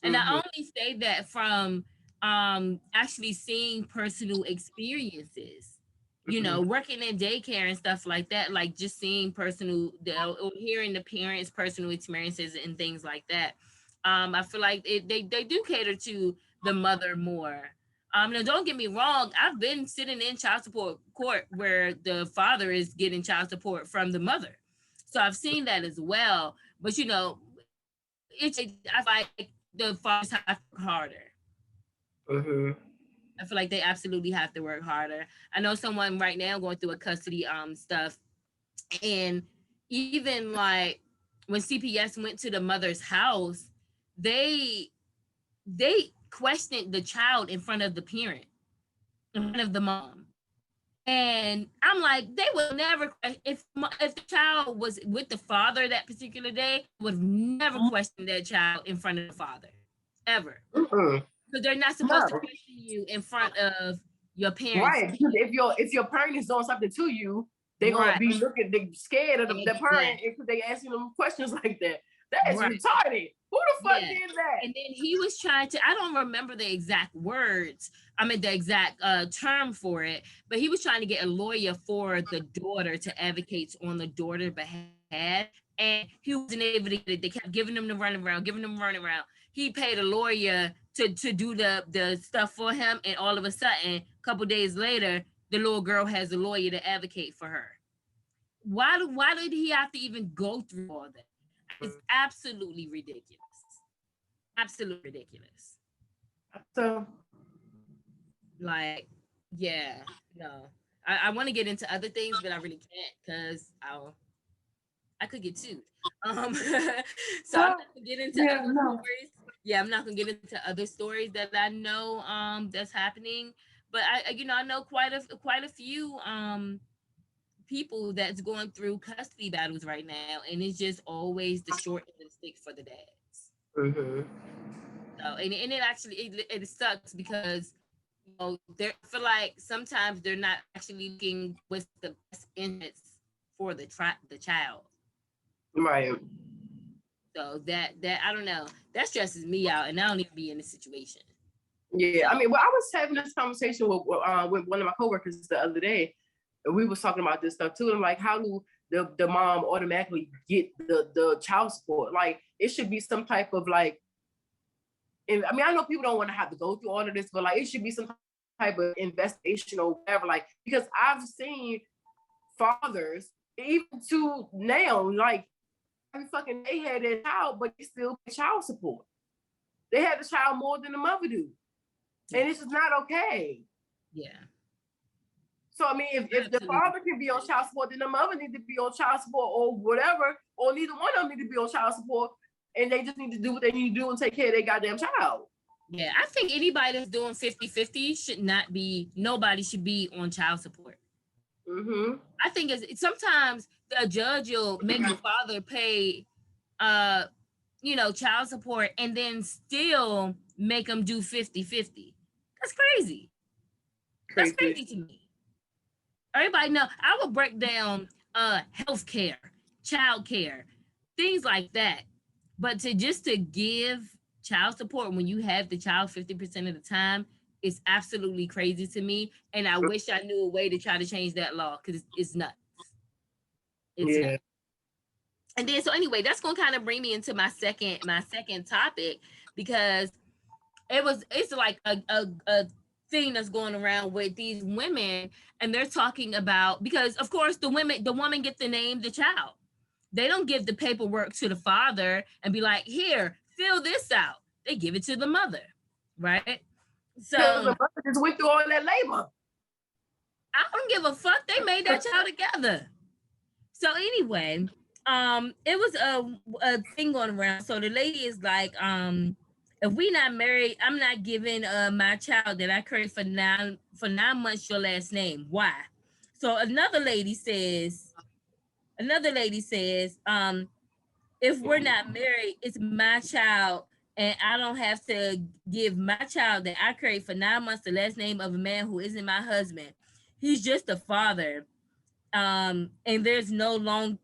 And I only say that from actually seeing personal experiences, you know, working in daycare and stuff like that, like just seeing personal or hearing the parents' personal experiences and things like that. I feel like they do cater to the mother more. Now don't get me wrong, I've been sitting in child support court where the father is getting child support from the mother. So I've seen that as well. But you know, I feel like the fathers have to work harder. I feel like they absolutely have to work harder. I know someone right now going through a custody stuff, and even like when CPS went to the mother's house, they questioned the child in front of the parent, in front of the mom. And I'm like, they would never, if the child was with the father that particular day, would have never questioned that child in front of the father, ever. Because they're not supposed to question you in front of your parents. Right. Because if your parent is doing something to you, they're gonna be they scared of the parent because they asking them questions like that. That is retarded. Who the fuck did that? And then he was trying to, I don't remember the exact words, I mean the exact term for it, but he was trying to get a lawyer for the daughter to advocate on the daughter's behalf. And he wasn't able to get it. They kept giving him the runaround. He paid a lawyer to do the stuff for him, and all of a sudden, a couple days later, the little girl has a lawyer to advocate for her. Why did he have to even go through all that? It's absolutely ridiculous. Absolutely ridiculous. So, like, yeah, no. I want to get into other things, but I really can't because I could get sued. So I'm not gonna get into other stories. Yeah, I'm not gonna get into other stories that I know that's happening. But I know quite a few people that's going through custody battles right now, and it's just always the short end of the stick for the dads. So and it actually it sucks because you know they feel like sometimes they're not actually looking what's the best interest for the child. Right. So that I don't know, that stresses me out, and I don't even be in the situation. Yeah, I mean, well, I was having this conversation with one of my coworkers the other day, and we was talking about this stuff too. And like, how do the mom automatically get the child support? Like, it should be some type of like, and I mean, I know people don't want to have to go through all of this, but like, it should be some type of investigation or whatever. Like, because I've seen fathers, even to now, like, every fucking they had their child, but they still pay child support. They had the child more than the mother do. And it's just not okay. Yeah. So I mean, if the father can be on child support, then the mother need to be on child support or whatever, or neither one of them need to be on child support, and they just need to do what they need to do and take care of their goddamn child. Yeah, I think anybody that's doing 50-50 should not be, nobody should be on child support. I think it's sometimes the judge will make the father pay child support and then still make them do 50-50. That's crazy. That's crazy to me. Everybody know I would break down healthcare, childcare, things like that. But to give child support when you have the child 50% of the time is absolutely crazy to me. And I wish I knew a way to try to change that law because it's nuts. It's nuts. And then so anyway, that's gonna kind of bring me into my second topic, because it's like a thing that's going around with these women, and they're talking about, because of course the woman gets to name the child. They don't give the paperwork to the father and be like, here, fill this out. They give it to the mother, right? So the mother just went through all that labor. I don't give a fuck. They made that child together. So anyway, it was a thing going around. So the lady is like, if we not married, I'm not giving my child that I carried for 9 months your last name. Why? So another lady says, if if we're not married, it's my child, and I don't have to give my child that I carried for 9 months the last name of a man who isn't my husband. He's just a father. And there's no long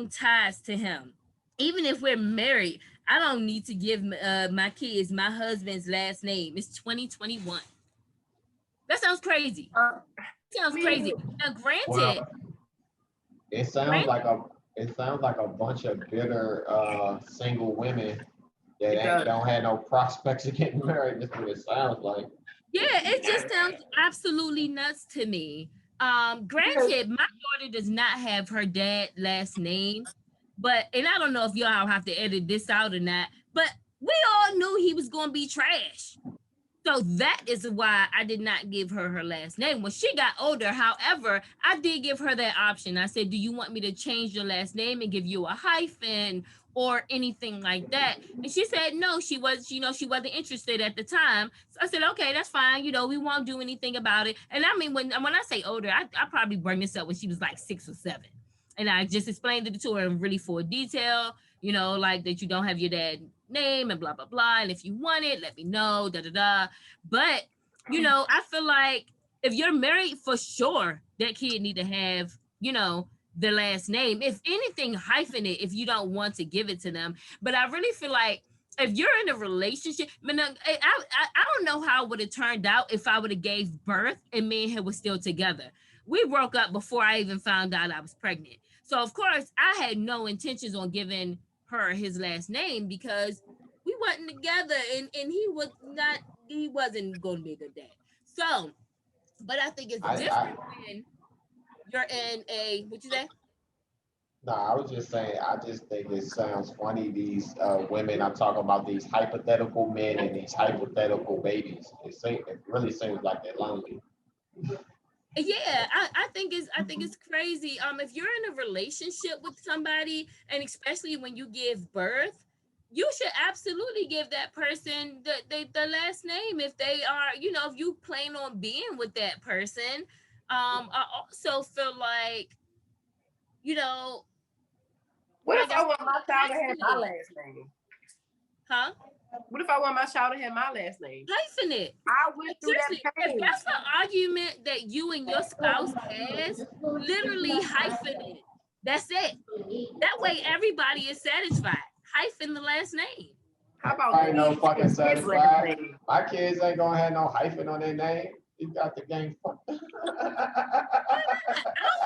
ties to him. Even if we're married, I don't need to give my kids my husband's last name. It's 2021. That sounds crazy. Sounds crazy. Now, Well, granted, it sounds like a bunch of bitter single women that don't have no prospects of getting married. That's what it sounds like. yeah, it just sounds absolutely nuts to me. Granted, my daughter does not have her dad last name, but and I don't know if y'all have to edit this out or not, but we all knew he was gonna be trash. So that is why I did not give her her last name. When she got older, however, I did give her that option. I said, do you want me to change your last name and give you a hyphen or anything like that? And she said, no, she wasn't interested at the time. So I said, okay, that's fine. We won't do anything about it. And I mean, when I say older, I probably bring this up when she was like 6 or 7. And I just explained it to her in really full detail, like that you don't have your dad name and blah, blah, blah. And if you want it, let me know, da, da, da. But, I feel like if you're married, for sure, that kid need to have, the last name. If anything, hyphen it if you don't want to give it to them. But I really feel like if you're in a relationship, I don't know how it would have turned out if I would have gave birth and me and him was still together. We broke up before I even found out I was pregnant. So of course I had no intentions on giving her his last name because we wasn't together and he wasn't going to be a good dad. So, but I think it's different when you're in what you say? No, I was just saying, I just think it sounds funny, these women are talking about these hypothetical men and these hypothetical babies. It really seems like they're lonely. Yeah, I think it's crazy. If you're in a relationship with somebody, and especially when you give birth, you should absolutely give that person the last name if they are, if you plan on being with that person. I also feel like, you know, What like if I I said, want my child to have my hyphen it, last name? huh? What if I want my child to have my last name? Hyphen it. I Like, went through seriously, that if pain. that's an argument that you and your spouse has, literally hyphen it. That's it. That way everybody is satisfied. Hyphen the last name. How about I ain't no fucking his last satisfied. name? My kids ain't gonna have no hyphen on their name. You got the game fucked. I don't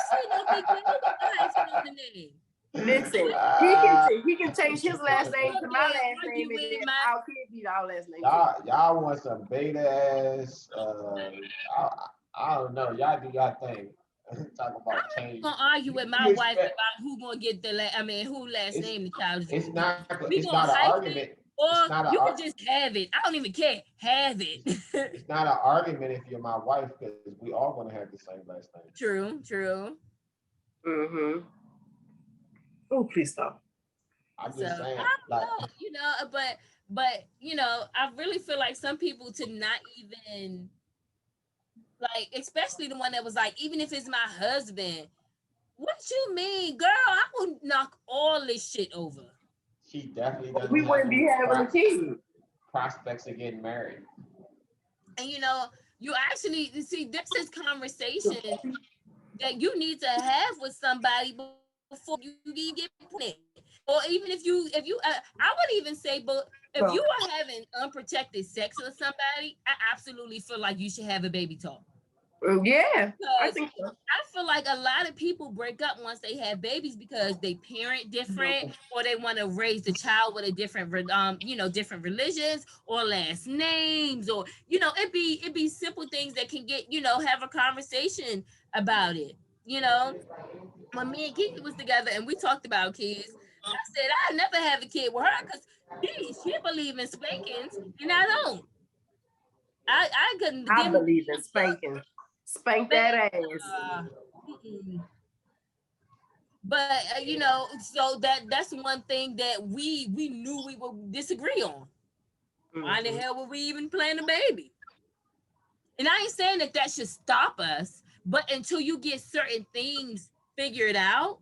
see no big deal with the hyphen on the name. Listen, he can change his last name to my last name, and then our kid be our last name. Y'all want some beta ass? I don't know. Y'all do y'all thing. Talk about change. I'm gonna argue with my wife about who gonna get who last name the child is. It's not We an gonna hyphen argument. it, or you can just have it. I don't even care. Have it. It's not an argument if you're my wife, because we all gonna have the same last name. True. Mm-hmm. Oh, please stop. I'm just saying, but I really feel like some people to not even like, especially the one that was like, even if it's my husband, what you mean, girl? I would knock all this shit over. She definitely doesn't. We wouldn't be having a kid. Prospects of getting married. And you actually see this is conversation that you need to have with somebody before you get pregnant. Or even if you I would even say, but if you are having unprotected sex with somebody, I absolutely feel like you should have a baby talk. Yeah, I think so. I feel like a lot of people break up once they have babies because they parent different, or they want to raise the child with a different different religions or last names, or it be simple things that can get have a conversation about it. When me and Kiki was together and we talked about kids, I said I never have a kid with her because she believe in spankings and I don't. I couldn't. I believe in spanking. Spank that ass. But so that's one thing that we knew we would disagree on. Why the hell would we even plan a baby? And I ain't saying that should stop us, but until you get certain things figured out,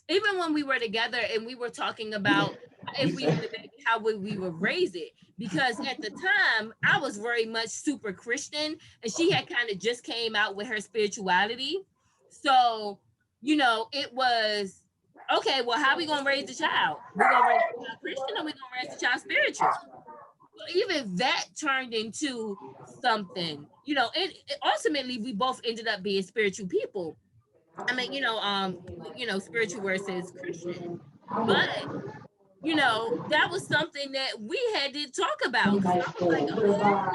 even when we were together and we were talking about if we had a baby, how would we would raise it? Because at the time I was very much super Christian and she had kind of just came out with her spirituality. So, it was okay, well, how are we gonna raise the child? We're gonna raise the child Christian or we're gonna raise the child spiritual? Well, even that turned into something, it ultimately we both ended up being spiritual people. I mean, spiritual versus Christian. But that was something that we had to talk about because I was like,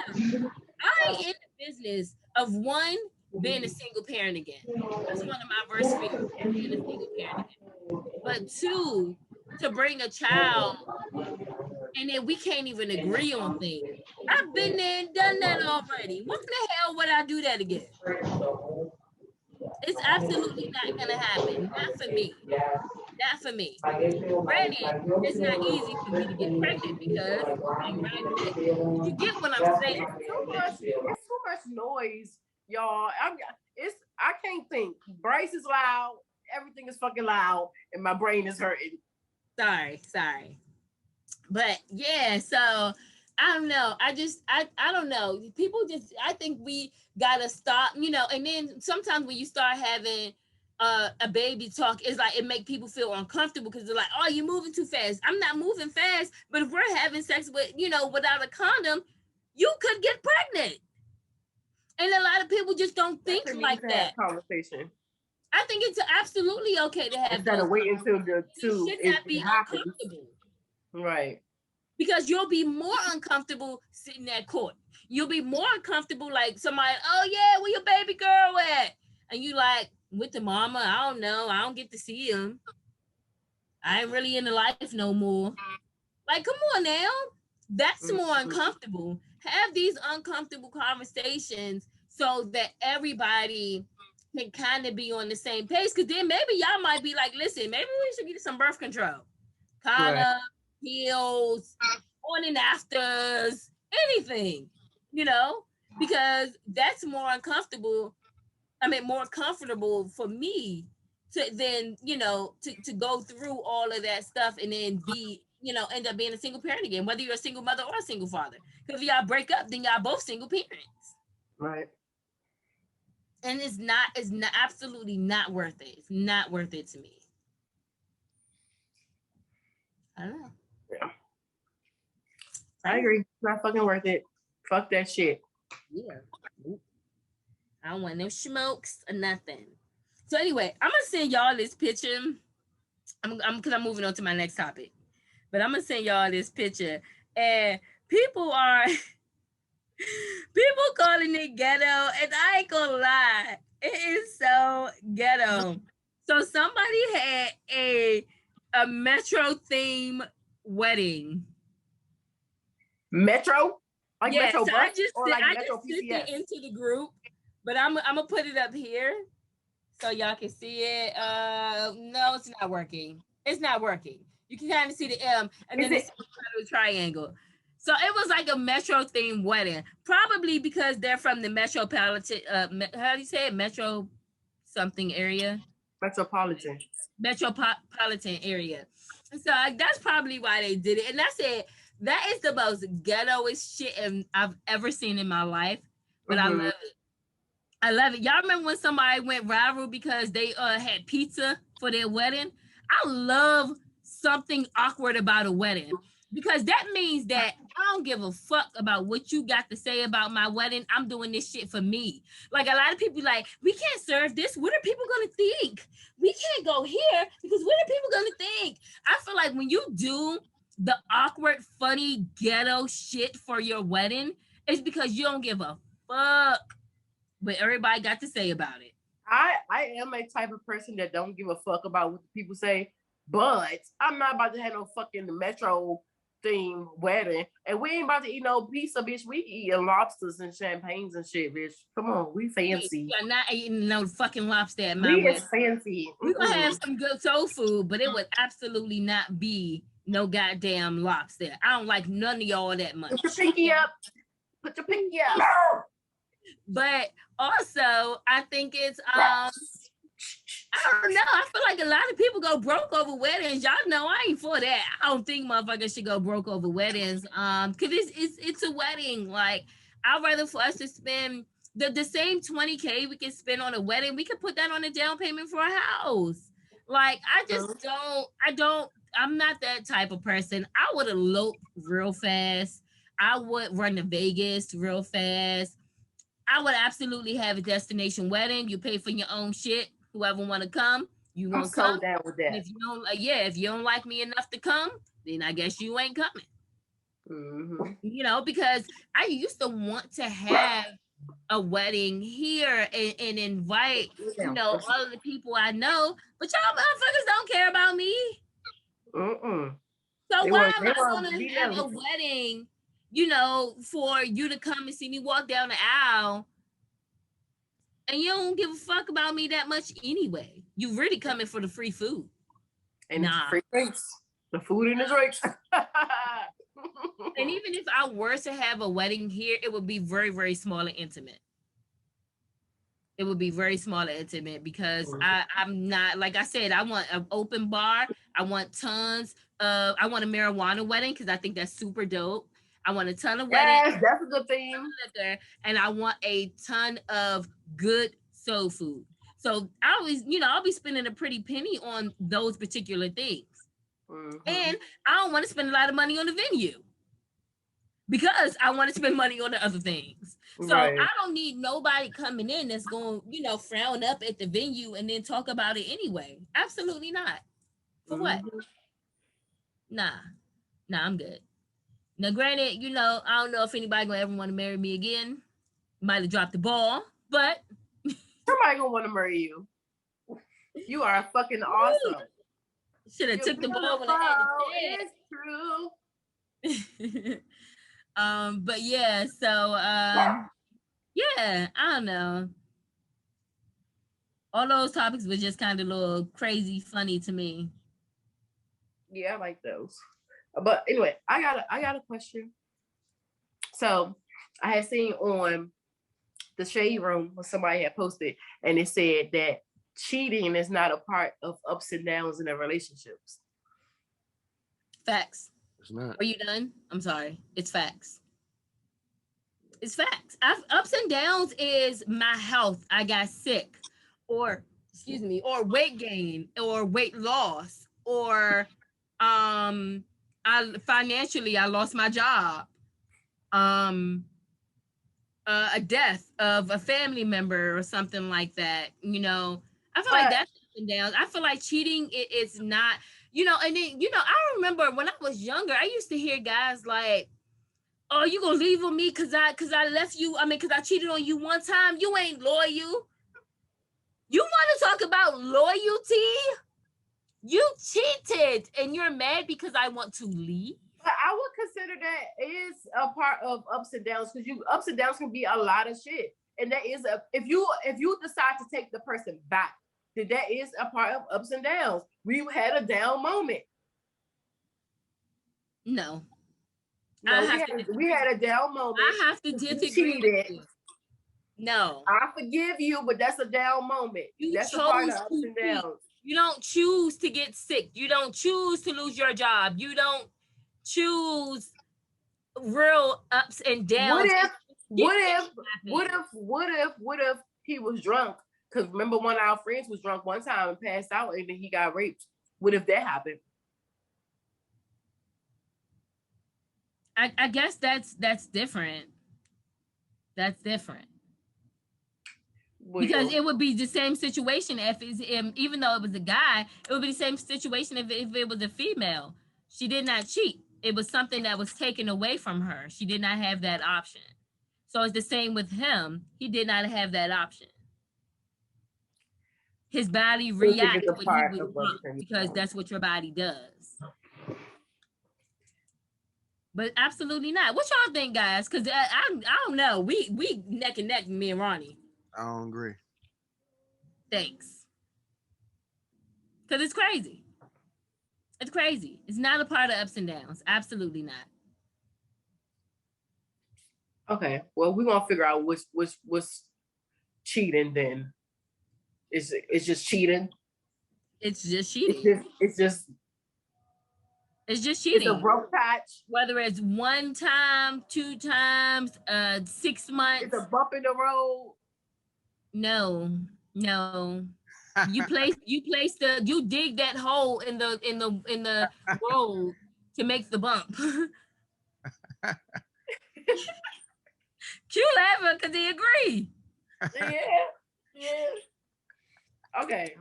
I ain't in the business of one being a single parent again. That's one of my worst fears, being a single parent again. But two, to bring a child and then we can't even agree on things. I've been there and done that already. What the hell would I do that again? It's absolutely not gonna happen. Not for me. Not for me. Granted, it's not easy for me to get pregnant because I'm pregnant. But you get what I'm saying. It's too much noise, y'all. I can't think. Bryce is loud. Everything is fucking loud, and my brain is hurting. Sorry. But yeah, so I don't know. I don't know. People just I think we gotta stop, and then sometimes when you start having a baby talk, it's like it make people feel uncomfortable because they're like, oh, you're moving too fast. I'm not moving fast, but if we're having sex without a condom, you could get pregnant. And a lot of people just don't think like that. Conversation. I think it's absolutely okay to have instead of waiting until the two should not be uncomfortable. Right. Because you'll be more uncomfortable sitting at court. You'll be more uncomfortable like somebody, oh yeah, where your baby girl at? And you like, with the mama, I don't know. I don't get to see him. I ain't really in the life no more. Like, come on now. That's more uncomfortable. Have these uncomfortable conversations so that everybody can kind of be on the same page. Because then maybe y'all might be like, listen, maybe we should get some birth control. Condom, pills, on and afters, anything, because that's more uncomfortable. I mean, more comfortable for me to then, to go through all of that stuff and then be, end up being a single parent again, whether you're a single mother or a single father. Because if y'all break up, then y'all both single parents. Right. And it's not absolutely not worth it. It's not worth it to me. I don't know. Yeah. I agree. It's not fucking worth it. Fuck that shit. Yeah. I don't want no smokes or nothing. So anyway, I'm gonna send y'all this picture. Because I'm moving on to my next topic. But I'm gonna send y'all this picture. And people calling it ghetto, and I ain't gonna lie. It is so ghetto. So somebody had a Metro theme wedding. Metro? Like yeah, Metro so bus I just or like Metro sent PCS? it into the group, but I'm gonna put it up here so y'all can see it. No, it's not working. It's not working. You can kind of see the M, and then it's a triangle. So it was like a Metro themed wedding, probably because they're from the metropolitan. How do you say it? Metro something area. Metropolitan Area. So that's probably why they did it. And that's it. That is the most ghettoest shit I've ever seen in my life. But I love it. I love it. Y'all remember when somebody went viral because they had pizza for their wedding? I love something awkward about a wedding because that means that I don't give a fuck about what you got to say about my wedding. I'm doing this shit for me. Like a lot of people like, we can't serve this. What are people going to think? We can't go here because what are people going to think? I feel like when you do the awkward, funny, ghetto shit for your wedding, it's because you don't give a fuck what everybody got to say about it. I am a type of person that don't give a fuck about what people say, but I'm not about to have no fucking Metro theme wedding, and we ain't about to eat no pizza, bitch. We eating lobsters and champagnes and shit, bitch. Come on, we fancy. You're not eating no fucking lobster at my wedding. wedding. Fancy. We're gonna have some good soul food, but it would absolutely not be no goddamn lobster. I don't like none of y'all that much. Put your pinky up. Put your pinky up. But also, I think it's I don't know. I feel like a lot of people go broke over weddings. Y'all know I ain't for that. I don't think motherfuckers should go broke over weddings. Cause it's a wedding. Like, I'd rather for us to spend the same 20K we can spend on a wedding, we could put that on a down payment for a house. Like, I'm not that type of person. I would elope real fast. I would run to Vegas real fast. I would absolutely have a destination wedding. You pay for your own shit. Whoever want to come, you I'm gonna so come. down with And that. if you don't, if you don't like me enough to come, then I guess you ain't coming. Because I used to want to have a wedding here and invite, all of the people I know, but y'all motherfuckers don't care about me. So why am I gonna have a wedding, for you to come and see me walk down the aisle, and you don't give a fuck about me that much anyway? You really coming for the free food. And free drinks. The food and the drinks. And even if I were to have a wedding here, it would be very, very small and intimate. It would be very small and intimate because I'm not, like I said, I want an open bar. I want tons of, I want a marijuana wedding because I think that's super dope. I want a ton of weddings. Yes, that's a good thing. And I want a ton of good soul food. So I always, I'll be spending a pretty penny on those particular things. And I don't want to spend a lot of money on the venue because I want to spend money on the other things. So I don't need nobody coming in that's going, frown up at the venue and then talk about it anyway. Absolutely not. For what? Nah, I'm good. Now, granted, I don't know if anybody gonna ever want to marry me again. Might have dropped the ball, but somebody gonna want to marry you. You are fucking awesome. Should have took the ball when I had it. It's true. But yeah, so yeah, I don't know. All those topics were just kind of a little crazy funny to me. Yeah, I like those. But anyway, I got a question. So I had seen on the Shade Room when somebody had posted, and it said that cheating is not a part of ups and downs in their relationships. Facts. It's not. Are you done? I'm sorry. It's facts. It's facts. Ups and downs is my health. I got sick, or weight gain, or weight loss, or I lost my job. A death of a family member or something like that. I feel like that's ups and downs. I feel like cheating it's not, and then I remember when I was younger, I used to hear guys like, oh, you gonna leave with me because I left you, because I cheated on you one time. You ain't loyal. You want to talk about loyalty? You cheated and you're mad because I want to leave? But I would consider that is a part of ups and downs, because ups and downs can be a lot of shit. And that is if you decide to take the person back, then that is a part of ups and downs. We had a down moment. No. We had a down moment. I have to disagree with you. No. I forgive you, but that's a down moment. That's a part of ups and downs. You don't choose to get sick. You don't choose to lose your job. You don't choose real ups and downs. What if he was drunk? Because remember, one of our friends was drunk one time and passed out, and then he got raped. What if that happened? I guess that's different. That's different. Because it would be the same situation even though it was a guy, it would be the same situation if it was a female. She did not cheat. It was something that was taken away from her. She did not have that option. So it's the same with him. He did not have that option. His body reacts when he was drunk because that's what your body does. But absolutely not. What y'all think, guys? Because I don't know. We neck and neck, me and Ronnie. I don't agree. Thanks. Because it's crazy. It's crazy. It's not a part of ups and downs. Absolutely not. Okay. Well, we're gonna figure out what's cheating then. It's just cheating. It's just cheating. It's just cheating. It's a rough patch. Whether it's 1 time, 2 times, 6 months. It's a bump in the road. No. You dig that hole in the road to make the bump. Q laughing because he agree. Yeah. Okay.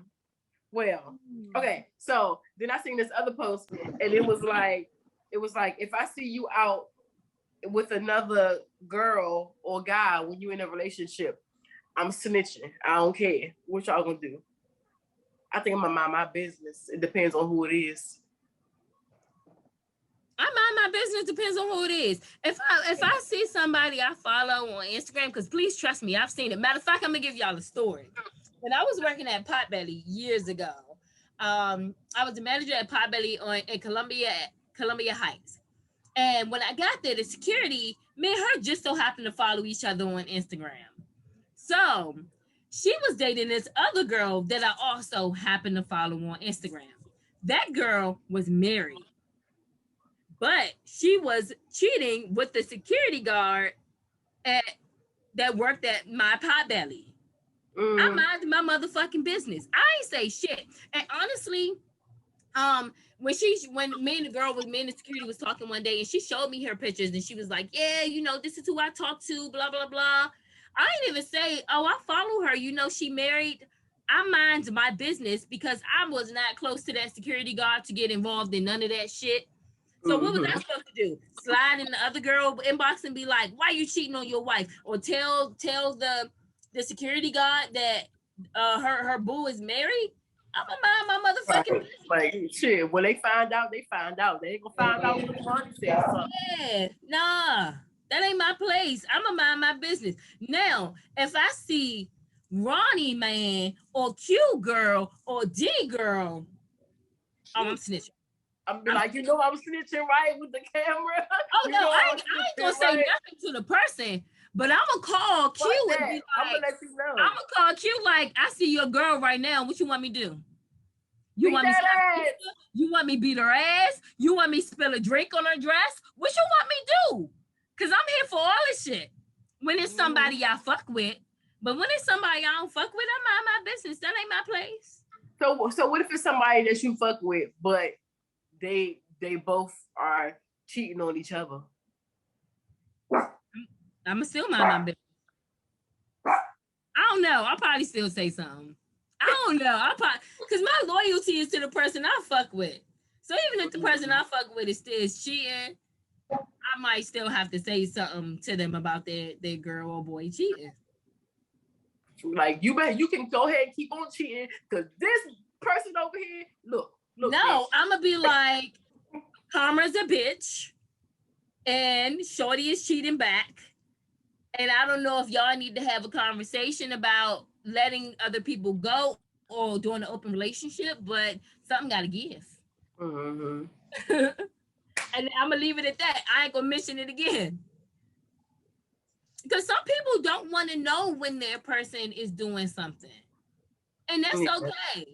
Well, okay. So then I seen this other post, and it was like, if I see you out with another girl or guy when you're in a relationship, I'm snitching. I don't care. What y'all gonna do? I think I'm gonna mind my business. It depends on who it is. I mind my business, depends on who it is. If I see somebody I follow on Instagram, because please trust me, I've seen it. Matter of fact, I'm gonna give y'all a story. When I was working at Potbelly years ago, I was the manager at Potbelly in Columbia Heights. And when I got there, the security, me and her just so happened to follow each other on Instagram. So she was dating this other girl that I also happened to follow on Instagram. That girl was married, but she was cheating with the security guard that worked at my Potbelly. I mind my motherfucking business. I ain't say shit. And honestly, when me and the security was talking one day, and she showed me her pictures, and she was like, yeah, this is who I talk to, blah, blah, blah. I didn't even say, oh, I follow her. She married. I mind my business because I was not close to that security guard to get involved in none of that shit. So what was I supposed to do? Slide in the other girl inbox and be like, why are you cheating on your wife? Or tell the security guard that her boo is married? I'm gonna mind my motherfucking business. Like shit, when they find out, they find out. They ain't gonna find out when Ronnie said something. Yeah, nah, that ain't my place. I'm gonna mind my business. Now, if I see Ronnie man or Q girl or D girl, I'm snitching. I'm be like, I was snitching right with the camera. Oh no, I ain't gonna say nothing to the person. But I'm gonna call Q and be like, I'm gonna let you know. I'm gonna call Q like, I see your girl right now. What you want me to do? You want me beat her ass? You want me spill a drink on her dress? What you want me do? Cause I'm here for all this shit. When it's somebody I fuck with, but when it's somebody I don't fuck with, I mind my business. That ain't my place. So what if it's somebody that you fuck with, but they both are cheating on each other? I'ma still mind my business. I don't know. I'll probably still say something. I don't know. Because my loyalty is to the person I fuck with. So even if the person I fuck with is cheating, I might still have to say something to them about their girl or boy cheating. Like you can go ahead and keep on cheating because this person over here, look. No, bitch. I'm gonna be like, Karma's a bitch, and Shorty is cheating back. And I don't know if y'all need to have a conversation about letting other people go or doing an open relationship, but something got to give. Mm-hmm. And I'm going to leave it at that. I ain't going to mention it again. Because some people don't want to know when their person is doing something. And that's okay.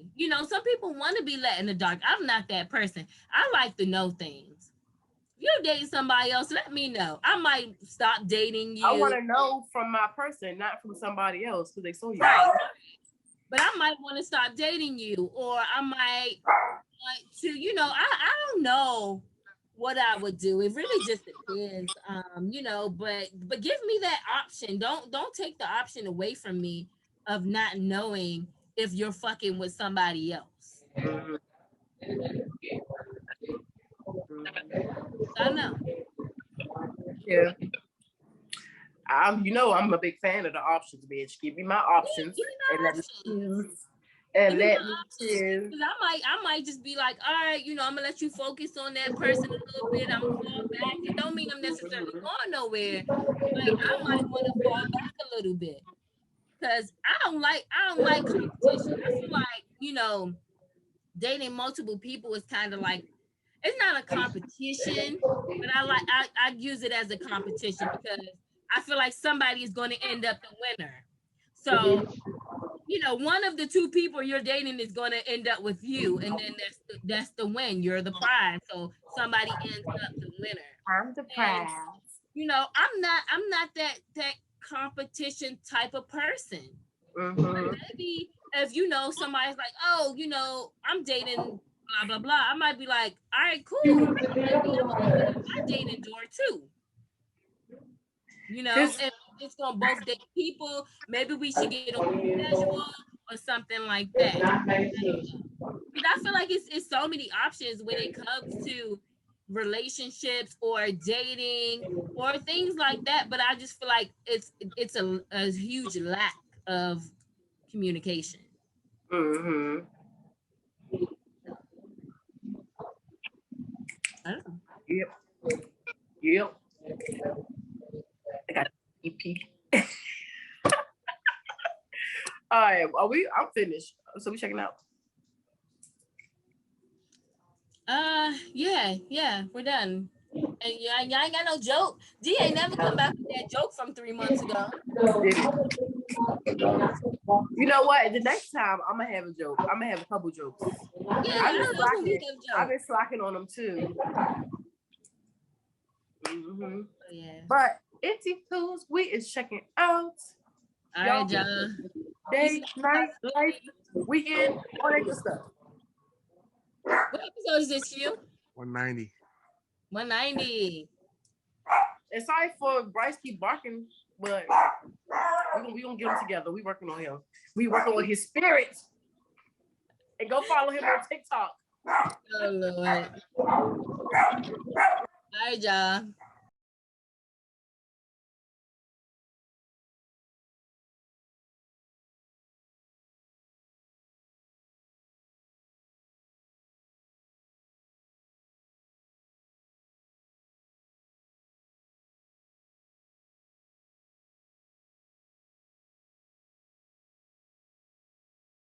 Some people want to be let in the dark. I'm not that person. I like to know things. If you're dating somebody else, let me know. I might stop dating you. I want to know from my person, not from somebody else, because they saw you. Right. But I might want to stop dating you, or I might want to, I don't know what I would do. It really just depends, but give me that option. Don't take the option away from me of not knowing if you're fucking with somebody else. Mm-hmm. I know. Yeah. I'm a big fan of the options, bitch. Give me my options and let me choose. And let me choose. I might just be like, all right, I'm gonna let you focus on that person a little bit. I'm gonna fall back. It don't mean I'm necessarily going nowhere, but I might want to fall back a little bit because I don't like competition. I feel like dating multiple people is kind of like, it's not a competition, but I use it as a competition because I feel like somebody is going to end up the winner. So you know, one of the two people you're dating is going to end up with you, and then that's the win. You're the prize, so somebody ends up the winner. I'm the And prize. you know, I'm not that competition type of person. Mm-hmm. Maybe if you know somebody's like, oh, you know, I'm dating blah blah blah, I might be like, all right, cool. Maybe I'm gonna open up my dating door too. You know, This if it's gonna both date people, maybe we should get on a schedule or something like that. Because I feel like it's so many options when it comes to relationships or dating or things like that. But I just feel like it's a huge lack of communication. mm-hmm. I don't know. Yep. Yep. I got EP. All right, I'm finished. So we checking out. Yeah, we're done. And y'all ain't got no joke. D ain't never come back with that joke from 3 months ago. You know what? The next time I'm gonna have a joke. I'm gonna have a couple jokes. Yeah, I've been I love when we slacking. have I've jokes. been slacking on them too. Mm-hmm. Oh, yeah. But Itty Tools, we is checking out. All right, y'all. Day, night, life, weekend, all that good stuff. What episode is this, you? 190. 190. And sorry for Bryce keep barking, but we gonna get him together. We working on him. We working on his spirit. And go follow him on TikTok. Oh Lord. All right, y'all.